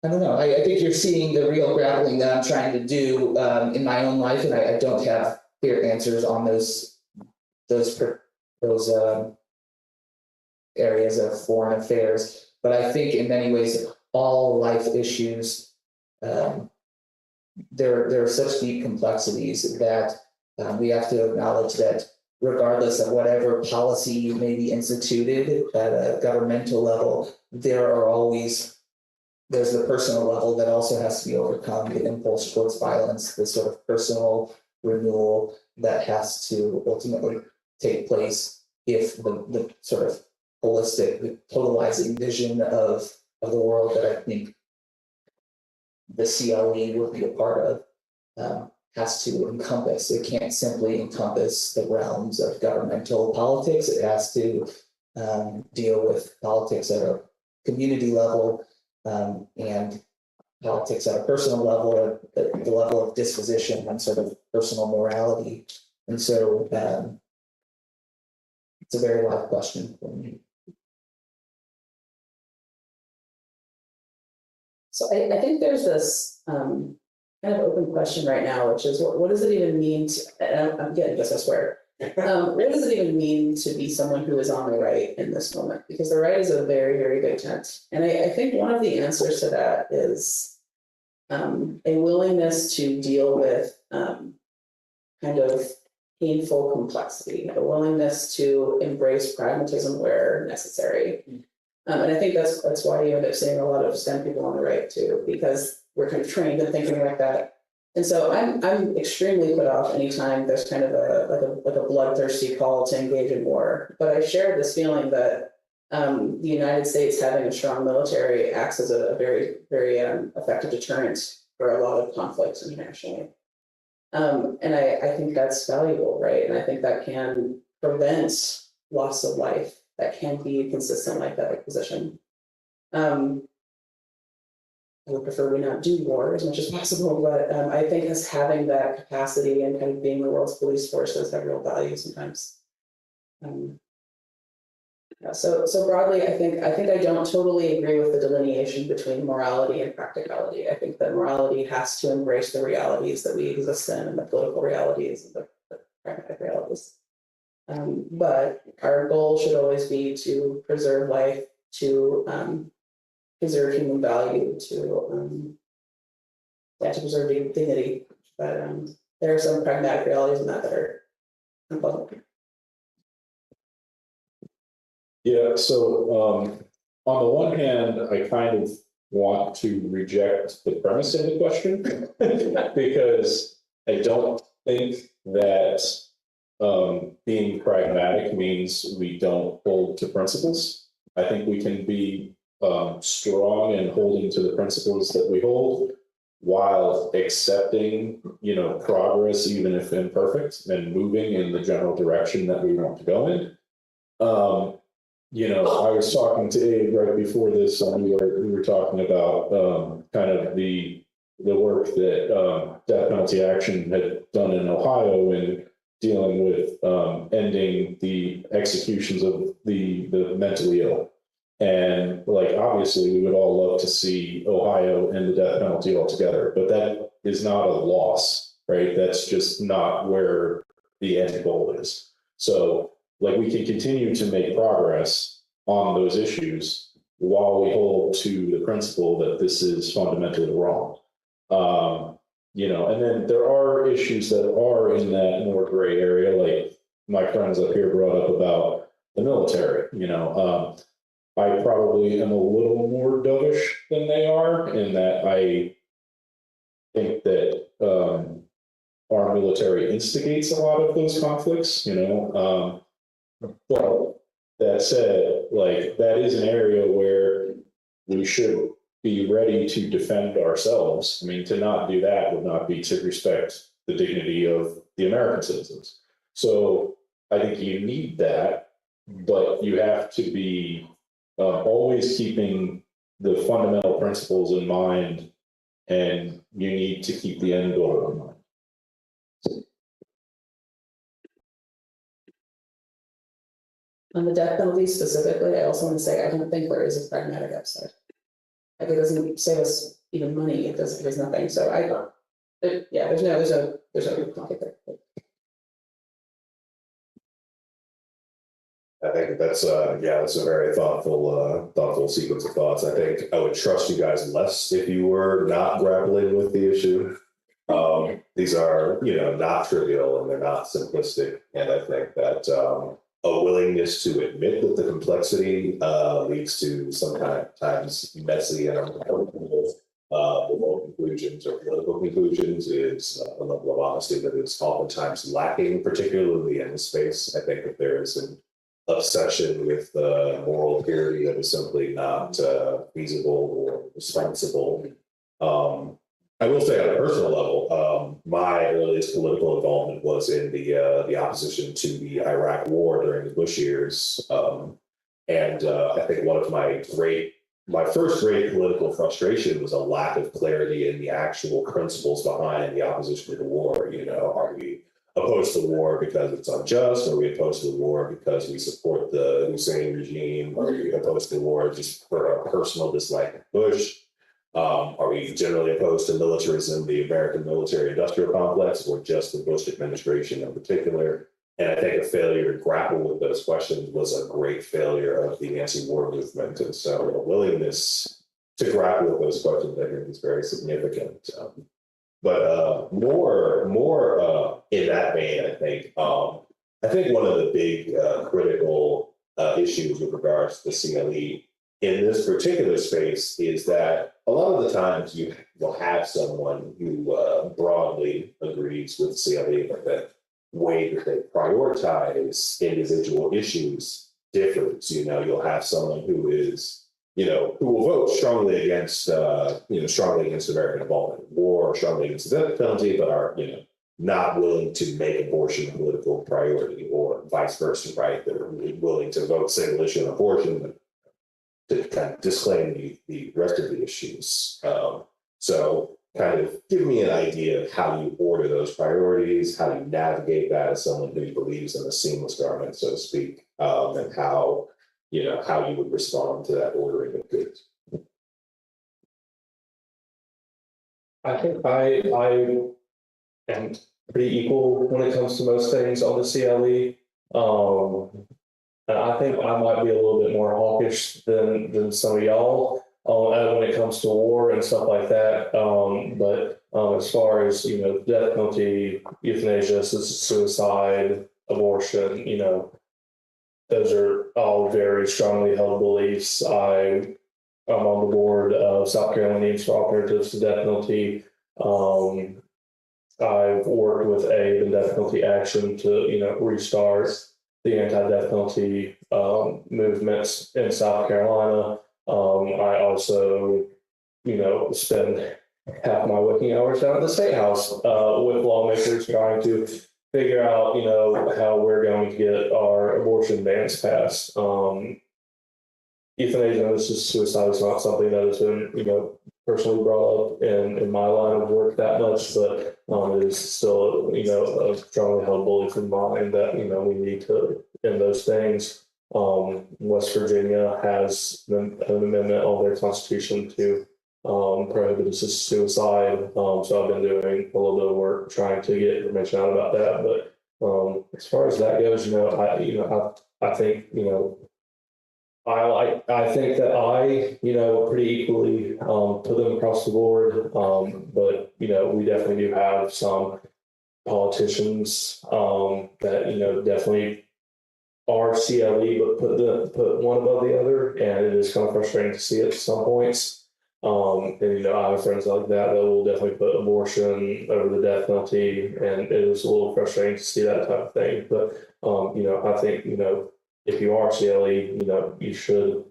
I don't know. I think you're seeing the real grappling that I'm trying to do in my own life, and I don't have clear answers on those areas of foreign affairs. But I think in many ways, all life issues, there are such deep complexities that we have to acknowledge that regardless of whatever policy may be instituted at a governmental level, there's the personal level that also has to be overcome, the impulse towards violence, the sort of personal renewal that has to ultimately take place if the sort of holistic, totalizing vision of the world that I think the CLE would be a part of has to encompass. It can't simply encompass the realms of governmental politics. It has to deal with politics at a community level and politics at a personal level, at the level of disposition and sort of personal morality. And so it's a very live question for me. So I think there's this kind of open question right now, which is what does it even mean to, and I'm getting this, I swear. What does it even mean to be someone who is on the right in this moment? Because the right is a very, very big tent. And I think one of the answers to that is a willingness to deal with kind of painful complexity, a willingness to embrace pragmatism where necessary. And I think that's why you end up seeing a lot of STEM people on the right too, because we're kind of trained in thinking like that. And so I'm extremely put off anytime there's kind of a bloodthirsty call to engage in war. But I share this feeling that the United States having a strong military acts as a very, very effective deterrent for a lot of conflicts internationally. And I think that's valuable, right? And I think that can prevent loss of life. That can be consistent like that position. I would prefer we not do war as much as possible, but I think as having that capacity and kind of being the world's police force does have real value sometimes. Yeah, so broadly, I think I don't totally agree with the delineation between morality and practicality. I think that morality has to embrace the realities that we exist in and the political realities and the pragmatic realities. But our goal should always be to preserve life, to preserve human value, to preserve dignity. But there are some pragmatic realities in that are unpleasant. Yeah, so on the one hand, I kind of want to reject the premise of the question because I don't think that being pragmatic means we don't hold to principles. I think we can be strong in holding to the principles that we hold while accepting, progress, even if imperfect, and moving in the general direction that we want to go in. I was talking to Abe right before this, and we were talking about kind of the work that Death Penalty Action had done in Ohio in dealing with ending the executions of the mentally ill. And obviously, we would all love to see Ohio end the death penalty altogether, but that is not a loss, right? That's just not where the end goal is. So we can continue to make progress on those issues while we hold to the principle that this is fundamentally wrong. And then there are issues that are in that more gray area, like my friends up here brought up about the military. I probably am a little more dovish than they are in that I think that our military instigates a lot of those conflicts, but that said, like, that is an area where we should be ready to defend ourselves. I mean, to not do that would not be to respect the dignity of the American citizens. So I think you need that, but you have to be always keeping the fundamental principles in mind, and you need to keep the end goal in mind. On the death penalty specifically, I also want to say I don't think there is a pragmatic upside. Like, it doesn't save us even money. It does nothing. So there's no conflict there. I think that's that's a very thoughtful sequence of thoughts. I think I would trust you guys less if you were not grappling with the issue. These are, not trivial, and they're not simplistic. And I think that a willingness to admit that the complexity leads to sometimes messy and uncomfortable conclusions or political conclusions is a level of honesty that is oftentimes lacking, particularly in this space. I think that there is an obsession with moral purity that is simply not feasible or responsible. I will say, on a personal level, my earliest political involvement was in the opposition to the Iraq War during the Bush years, and I think one of my first great political frustration was a lack of clarity in the actual principles behind the opposition to the war. Are we opposed to the war because it's unjust? Are we opposed to the war because we support the Hussein regime? Are we opposed to the war just for a personal dislike of Bush? Are we generally opposed to militarism, the American military-industrial complex, or just the Bush administration in particular? And I think a failure to grapple with those questions was a great failure of the anti-war movement. And so a willingness to grapple with those questions, I think, is very significant. But more in that vein, I think one of the big critical issues with regards to the CLE in this particular space is that a lot of the times you will have someone who broadly agrees with CLE, but the way that they prioritize individual issues differs. You'll have someone who is, who will vote strongly against American involvement in war, strongly against the death penalty, but are, not willing to make abortion a political priority, or vice versa, right? They're willing to vote single issue on abortion, but to kind of disclaim the rest of the issues. So kind of give me an idea of how you order those priorities, how you navigate that as someone who believes in a seamless garment, so to speak, and how you would respond to that ordering of goods. I think I am pretty equal when it comes to most things on the CLE. And I think I might be a little bit more hawkish than some of y'all when it comes to war and stuff like that. But as far as, death penalty, euthanasia, suicide, abortion, those are all very strongly held beliefs. I'm on the board of South Carolina Youth for Alternatives to Death Penalty. I've worked with the Death Penalty Action to, restart the anti-death penalty movements in South Carolina. I also, spend half my working hours down at the State House with lawmakers trying to figure out, how we're going to get our abortion bans passed. Euthanasia and suicide is not something that has been, personally brought up in my line of work that much, but it is still, a strongly held belief in mine that, we need to end those things. West Virginia has an amendment on their constitution to prohibit suicide. So I've been doing a little bit of work trying to get information out about that. But as far as that goes, I think, I think that I, pretty equally put them across the board. But, we definitely do have some politicians that, definitely are CLE, but put one above the other. And it is kind of frustrating to see it at some points. And, I have friends like that will definitely put abortion over the death penalty. And it is a little frustrating to see that type of thing. But, I think, if you are CLE, you should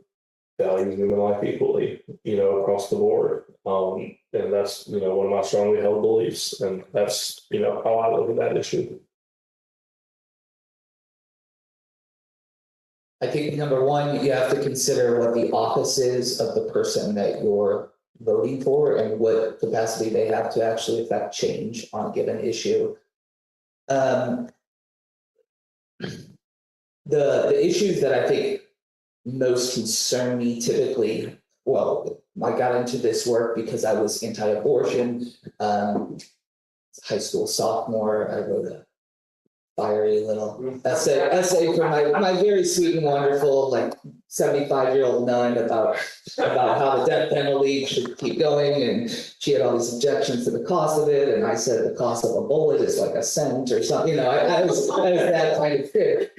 value human life equally, across the board. And that's, one of my strongly held beliefs, and that's, how I look at that issue. I think number one, you have to consider what the office is of the person that you're voting for and what capacity they have to actually affect change on a given issue. The issues that I think most concern me typically, well, I got into this work because I was anti-abortion. High school sophomore, I wrote a fiery little essay for my very sweet and wonderful, like 75-year-old nun about how the death penalty should keep going, and she had all these objections to the cost of it, and I said the cost of a bullet is like a cent or something. I was that kind of critic.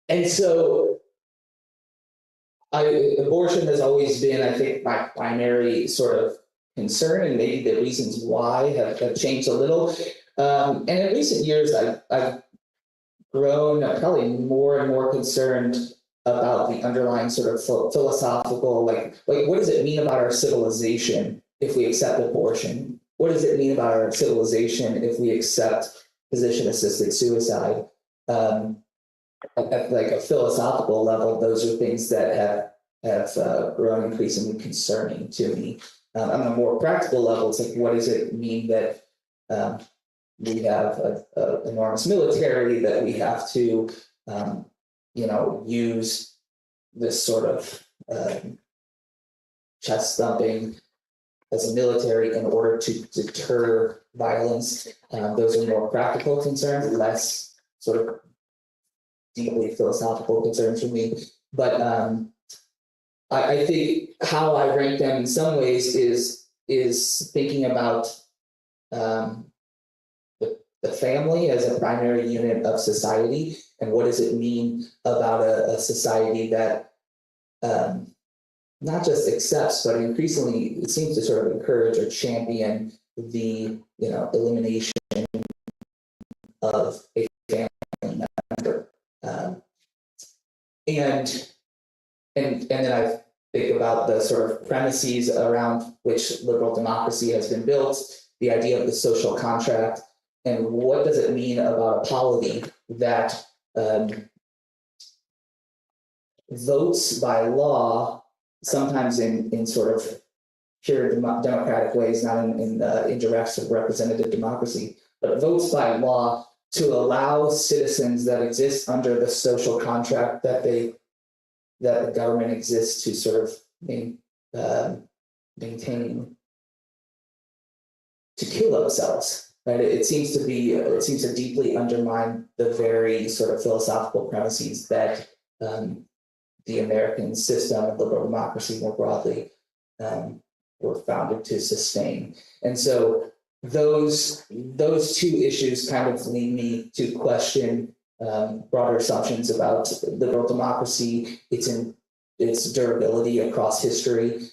And so abortion has always been, I think, my primary sort of concern, and maybe the reasons why have changed a little. And in recent years, I've grown probably more and more concerned about the underlying sort of philosophical, like what does it mean about our civilization if we accept abortion? What does it mean about our civilization if we accept physician-assisted suicide? At like a philosophical level, those are things that have grown increasingly concerning to me. On a more practical level, it's like, what does it mean that we have an enormous military, that we have to, use this sort of chest thumping as a military in order to deter violence? Those are more practical concerns, less sort of deeply philosophical concerns for me. But I think how I rank them in some ways is thinking about the family as a primary unit of society, and what does it mean about a society that not just accepts, but increasingly it seems to sort of encourage or champion the elimination of a family member. And then I think about the sort of premises around which liberal democracy has been built, the idea of the social contract, and what does it mean about a polity that votes by law, sometimes in sort of pure democratic ways, not in indirect sort of representative democracy, but votes by law to allow citizens that exist under the social contract that the government exists to sort of maintain, to kill themselves. Right? It seems to deeply undermine the very sort of philosophical premises that the American system of liberal democracy more broadly were founded to sustain. And so those two issues kind of lead me to question broader assumptions about liberal democracy, its durability across history.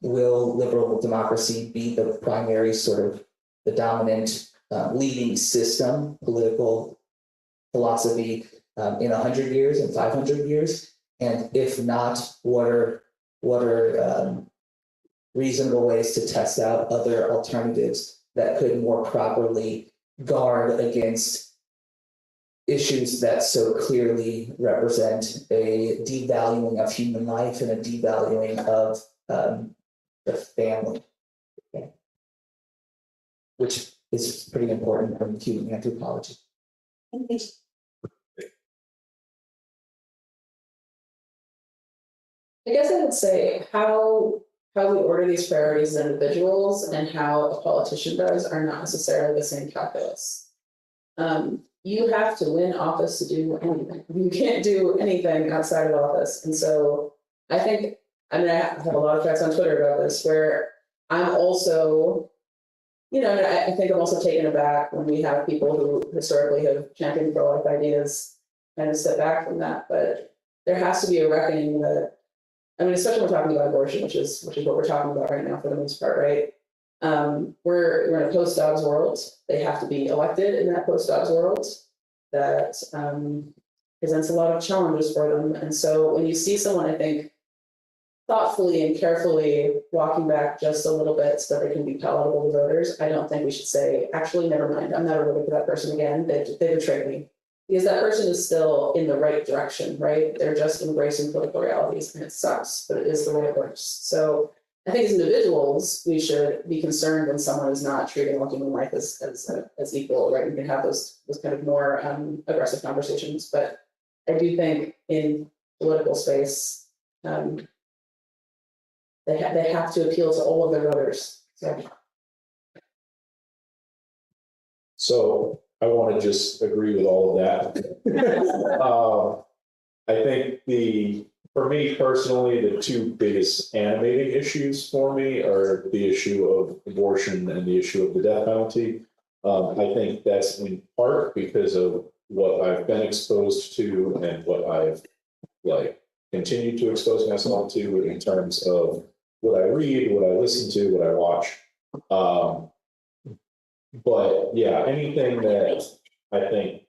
Will liberal democracy be the primary sort of the dominant leading system, political philosophy in 100 years and 500 years? And if not, what are reasonable ways to test out other alternatives that could more properly guard against issues that so clearly represent a devaluing of human life and a devaluing of the family, which is pretty important from human anthropology. I guess I would say how we order these priorities as individuals and how a politician does are not necessarily the same calculus. You have to win office to do anything. You can't do anything outside of office. And so I think, I have a lot of chats on Twitter about this, where I'm also, I think I'm also taken aback when we have people who historically have championed pro-life ideas kind of step back from that. But there has to be a reckoning that, especially when we're talking about abortion, which is what we're talking about right now for the most part, right? We're in a post-Dobbs world. They have to be elected in that post-Dobbs world. that presents a lot of challenges for them. And so when you see someone, I think, thoughtfully and carefully walking back just a little bit so that they can be palatable to voters, I don't think we should say, actually, never mind, I'm never voting for that person again. They betrayed me. Because that person is still in the right direction, right? They're just embracing political realities, and it sucks, but it is the way it works. So I think as individuals, we should be concerned when someone is not treating all human life as equal, right? We can have those kind of more aggressive conversations. But I do think in political space, they have to appeal to all of their voters. So I want to just agree with all of that. I think for me personally, the two biggest animating issues for me are the issue of abortion and the issue of the death penalty. I think that's in part because of what I've been exposed to and what I've continued to expose myself to in terms of what I read, what I listen to, what I watch. But yeah, anything that I think,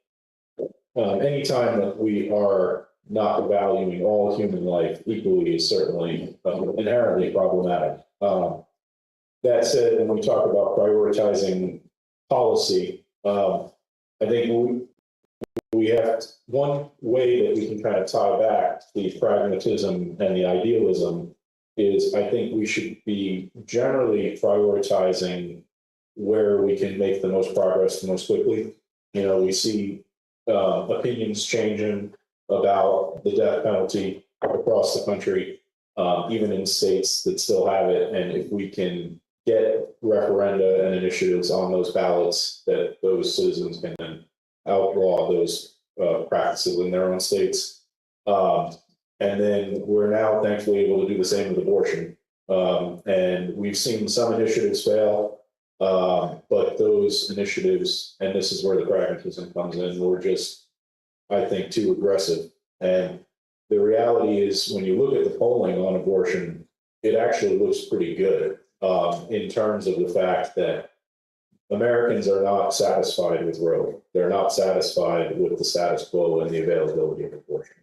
anytime that we are not valuing all human life equally is certainly inherently problematic. That said, when we talk about prioritizing policy, I think we have one way that we can kind of tie back the pragmatism and the idealism is I think we should be generally prioritizing where we can make the most progress the most quickly. We see opinions changing about the death penalty across the country, even in states that still have it. And if we can get referenda and initiatives on those ballots that those citizens can then outlaw those practices in their own states. And then we're now thankfully able to do the same with abortion. And we've seen some initiatives fail. But those initiatives, and this is where the pragmatism comes in, were just, I think, too aggressive. And the reality is, when you look at the polling on abortion, it actually looks pretty good in terms of the fact that Americans are not satisfied with Roe. They're not satisfied with the status quo and the availability of abortion.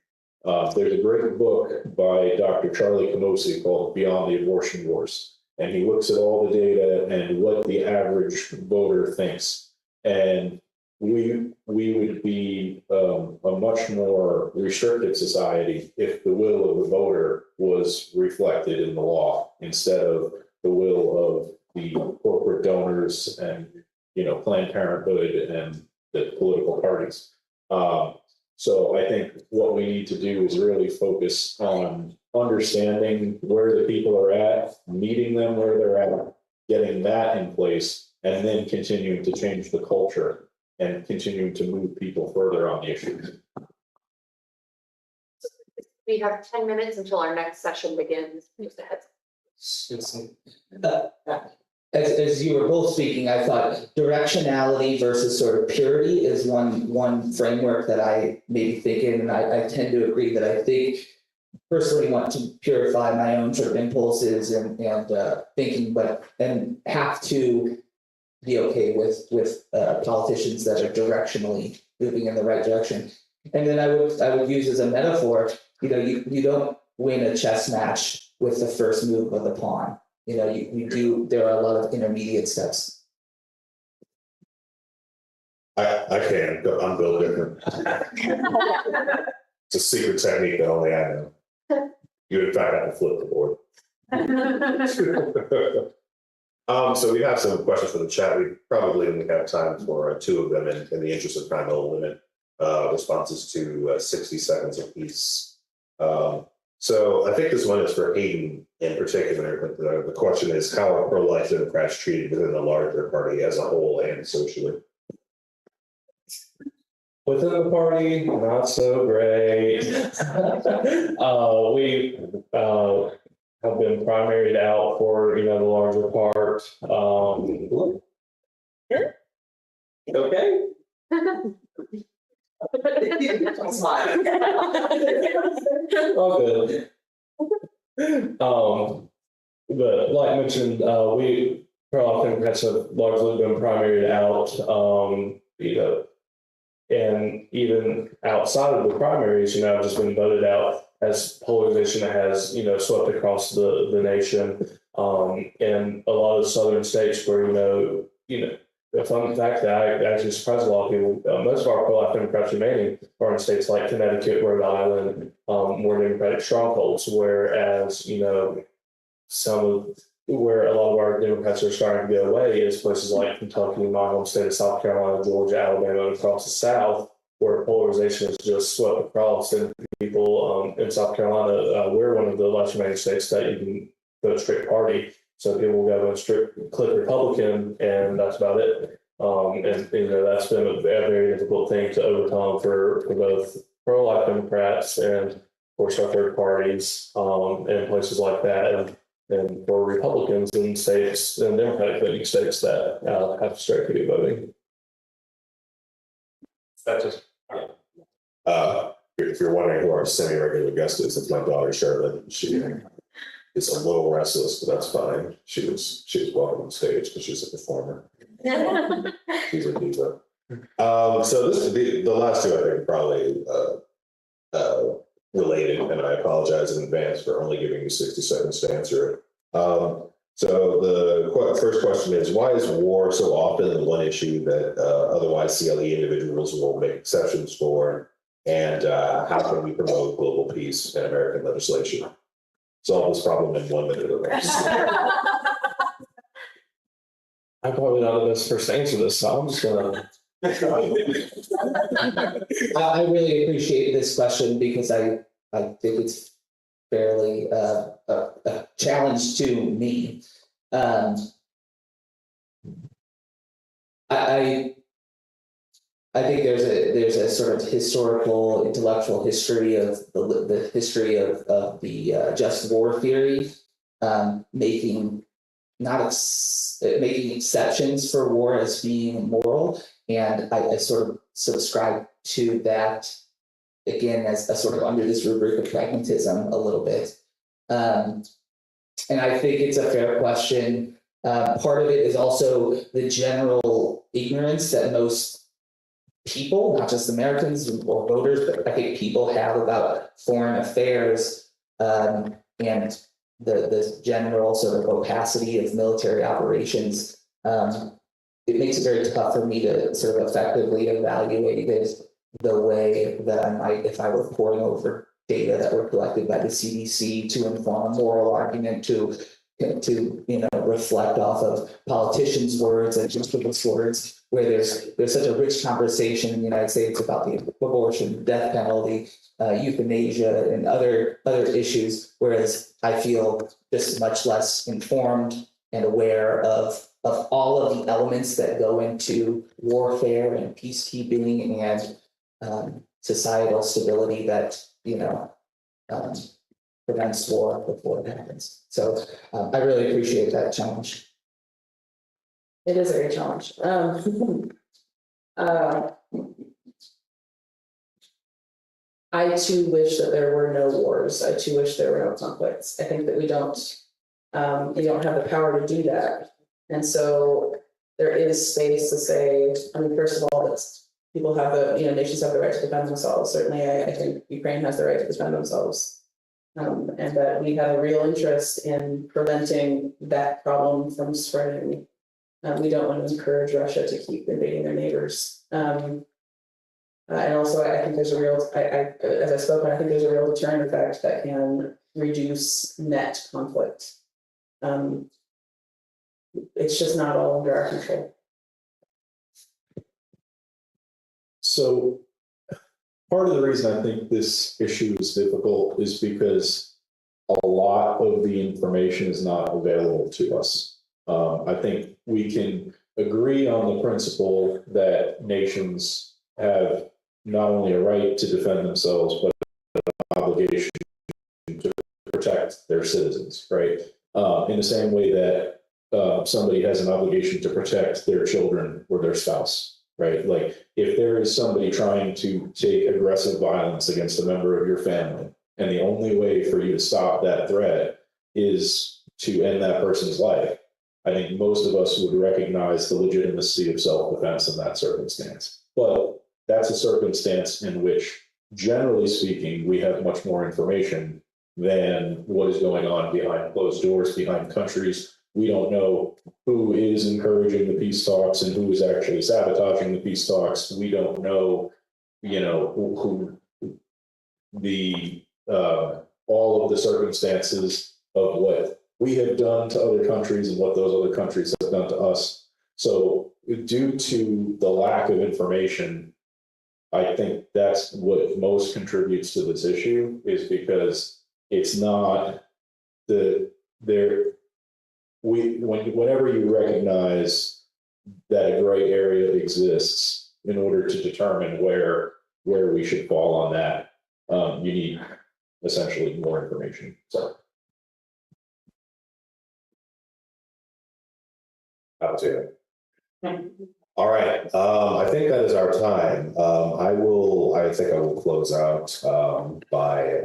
There's a great book by Dr. Charlie Camosi called Beyond the Abortion Wars. And he looks at all the data and what the average voter thinks. And we would be a much more restrictive society if the will of the voter was reflected in the law instead of the will of the corporate donors and, Planned Parenthood and the political parties. So I think what we need to do is really focus on understanding where the people are at, meeting them where they're at, getting that in place, and then continuing to change the culture and continuing to move people further on the issues. We have 10 minutes until our next session begins. Just a heads up. As you were both speaking, I thought directionality versus sort of purity is one framework that I maybe think in, and I tend to agree that I think personally want to purify my own sort of impulses and thinking, and have to be okay with politicians that are directionally moving in the right direction. And then I would use as a metaphor, you don't win a chess match with the first move of the pawn. There are a lot of intermediate steps. I can, I'm built different. It's a secret technique that only I know. You in fact have to flip the board. So we have some questions from the chat. We probably only have time for two of them, and in the interest of time, I'll limit responses to 60 seconds apiece. So I think this one is for Hayden in particular. The question is, how are pro-life Democrats treated within the larger party as a whole and socially? Within the party, not so great. We have been primaried out for the larger part. Okay. All good. But like mentioned, we pro-life Democrats have largely been primaried out. And even outside of the primaries, I've just been voted out as polarization has, swept across the nation. And a lot of southern states where, a fun fact that I actually surprised a lot of people, most of our pro-life Democrats remaining are in states like Connecticut, Rhode Island, more Democratic strongholds, whereas, some of where a lot of our Democrats are starting to go away is places like Kentucky, my home state of South Carolina, Georgia, Alabama, and across the South, where polarization is just swept across. And people in South Carolina, we're one of the less remaining states that you can vote straight party. So people will go and click Republican, and that's about it. And that's been a very difficult thing to overcome for both pro-life Democrats and, of course, our third parties and places like that. And for Republicans in states and Democratic voting states that have straight party voting. That's just. If you're wondering who our semi-regular guest is, it's my daughter Charlotte. She is a little restless, but that's fine. She was welcome on stage because she's a performer. She's a diva. So the last two I think are probably related, and I apologize in advance for only giving you 60 seconds to answer it. So the first question is, why is war so often the one issue that otherwise CLE individuals will make exceptions for? And how can we promote global peace and American legislation? Solve this problem in 1 minute or less. I'm probably not the best person to answer this, so I'm just gonna. I really appreciate this question because I think it's fairly a challenge to me. I think there's a sort of historical, intellectual history of the history of the just war theory, making exceptions for war as being moral, and I sort of subscribe to that again as a sort of under this rubric of pragmatism a little bit, and I think it's a fair question. Part of it is also the general ignorance that most people, not just Americans or voters, but I think people have about foreign affairs and the general sort of opacity of military operations. It makes it very tough for me to sort of effectively evaluate it the way that I might if I were poring over data that were collected by the CDC to inform a moral argument to reflect off of politicians' words and journalists' words, where there's such a rich conversation in the United States about the abortion, death penalty, euthanasia, and other issues, whereas I feel just much less informed and aware of all of the elements that go into warfare and peacekeeping and societal stability that prevents war before it happens. So I really appreciate that challenge. It is a great challenge. I too wish that there were no wars. I too wish there were no conflicts. I think that we don't have the power to do that. And so there is space to say, first of all, that people have nations have the right to defend themselves. Certainly, I think Ukraine has the right to defend themselves. And that we have a real interest in preventing that problem from spreading. We don't want to encourage Russia to keep invading their neighbors. And also, I think there's a real, as I spoke, I think there's a real deterrent effect that can reduce net conflict. It's just not all under our control. So part of the reason I think this issue is difficult is because a lot of the information is not available to us. I think we can agree on the principle that nations have not only a right to defend themselves, but an obligation to protect their citizens, right? In the same way that somebody has an obligation to protect their children or their spouse. Right? Like if there is somebody trying to take aggressive violence against a member of your family, and the only way for you to stop that threat is to end that person's life, I think most of us would recognize the legitimacy of self-defense in that circumstance. But that's a circumstance in which, generally speaking, we have much more information than what is going on behind closed doors, behind countries. We don't know who is encouraging the peace talks and who is actually sabotaging the peace talks. We don't know, who the all of the circumstances of what we have done to other countries and what those other countries have done to us. So due to the lack of information, I think that's what most contributes to this issue, is because it's not whenever you recognize that a gray area exists, in order to determine where we should fall on that, you need essentially more information. So Up to you. All right, I think that is our time. I think I will close out by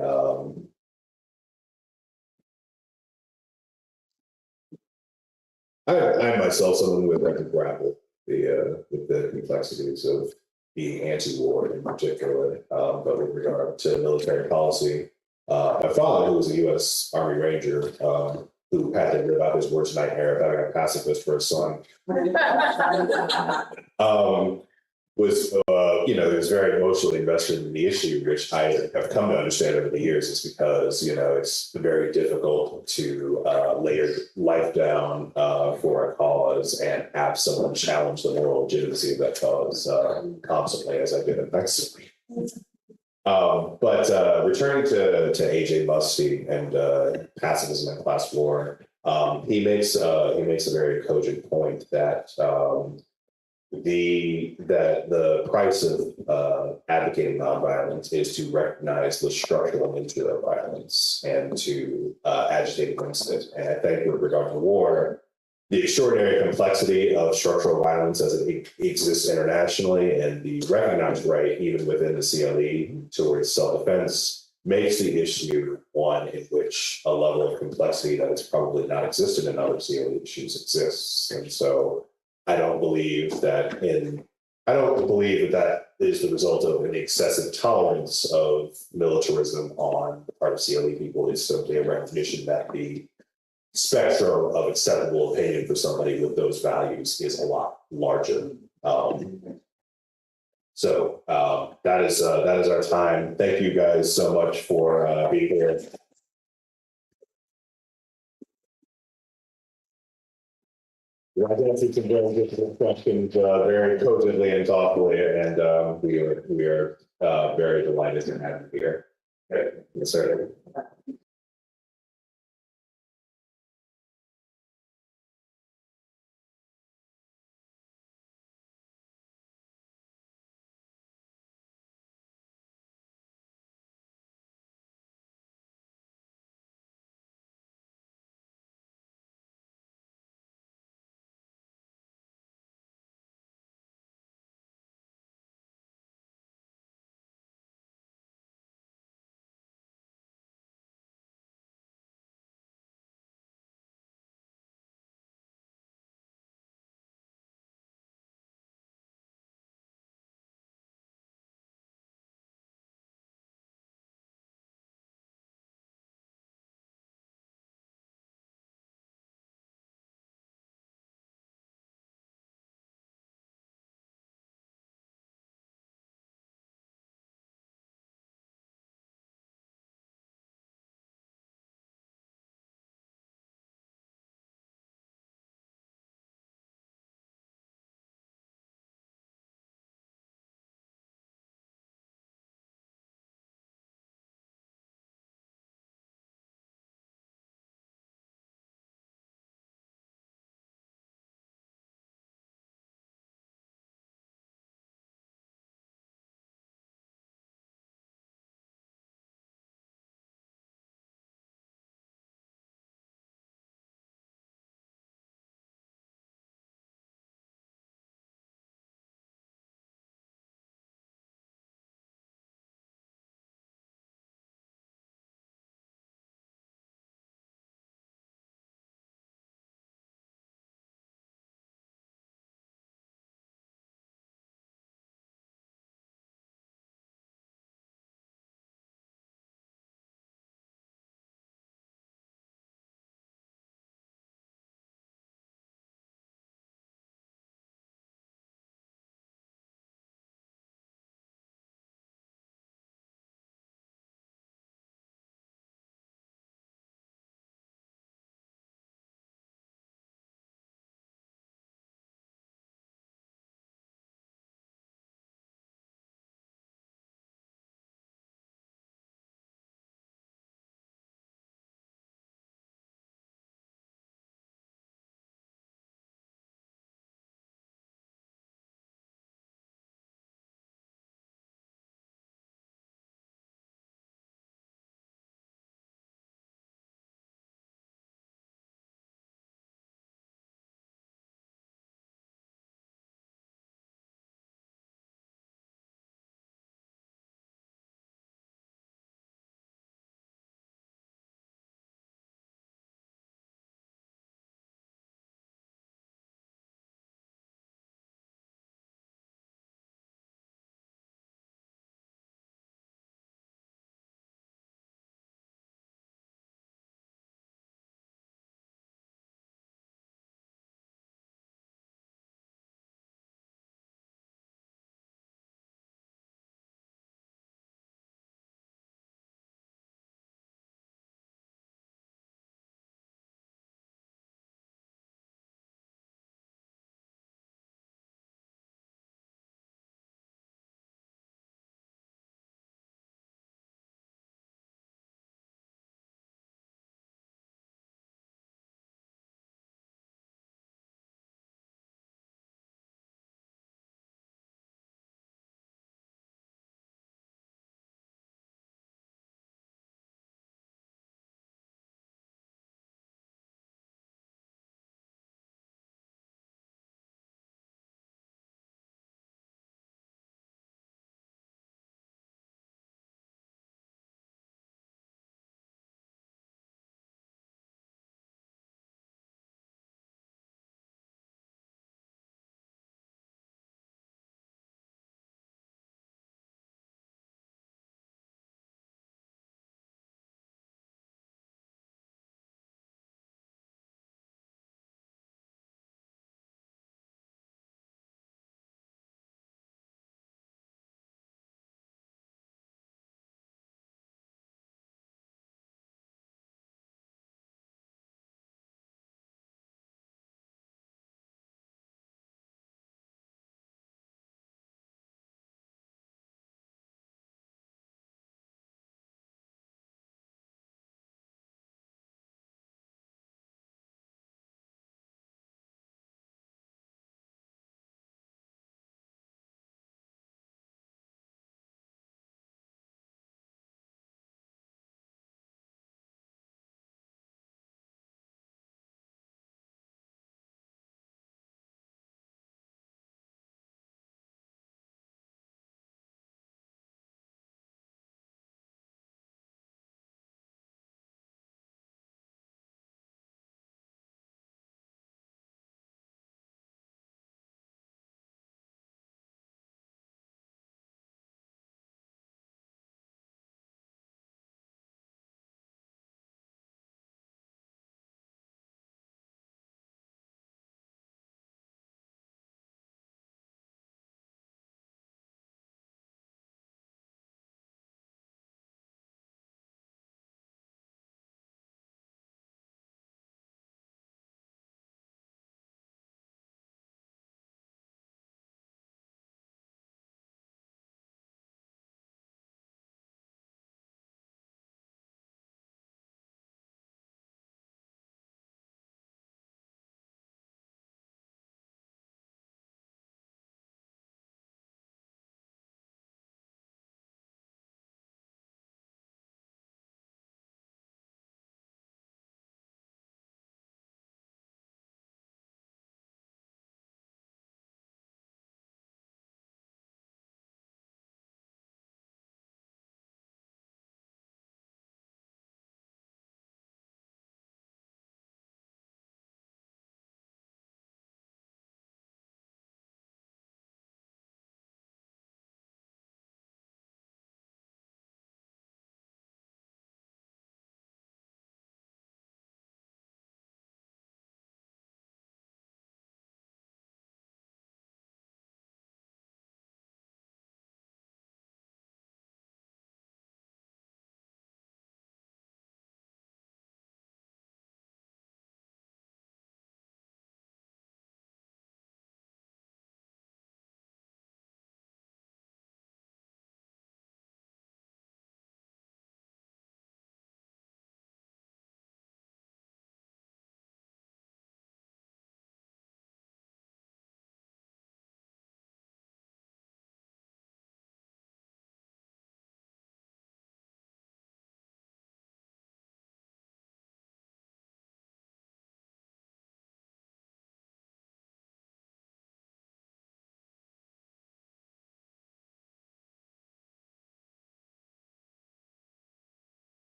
I myself, someone who would like to grapple with the complexities of being anti-war in particular, but with regard to military policy. My father, who was a U.S. Army Ranger, who had to live out his worst nightmare of having a pacifist for his son, was was very emotionally invested in the issue, which I have come to understand over the years is because it's very difficult to lay your life down for a cause and have someone challenge the moral legitimacy of that cause constantly, as I did in Mexico. But returning to AJ Musty and pacifism and class war, he makes a very cogent point that the price of advocating nonviolence is to recognize the structural nature of violence and to agitate against it. And I think with regard to war, the extraordinary complexity of structural violence as it exists internationally and the recognized right, even within the CLE, towards self-defense makes the issue one in which a level of complexity that is probably not existent in other CLE issues exists. And so I don't believe that that is the result of an excessive tolerance of militarism on the part of CLE people. It's simply a recognition that the spectrum of acceptable opinion for somebody with those values is a lot larger. So that is our time. Thank you guys so much for being here. I think some very good questions, very cogently and thoughtfully, and we are very delighted to have you here. Okay. Yes, sir.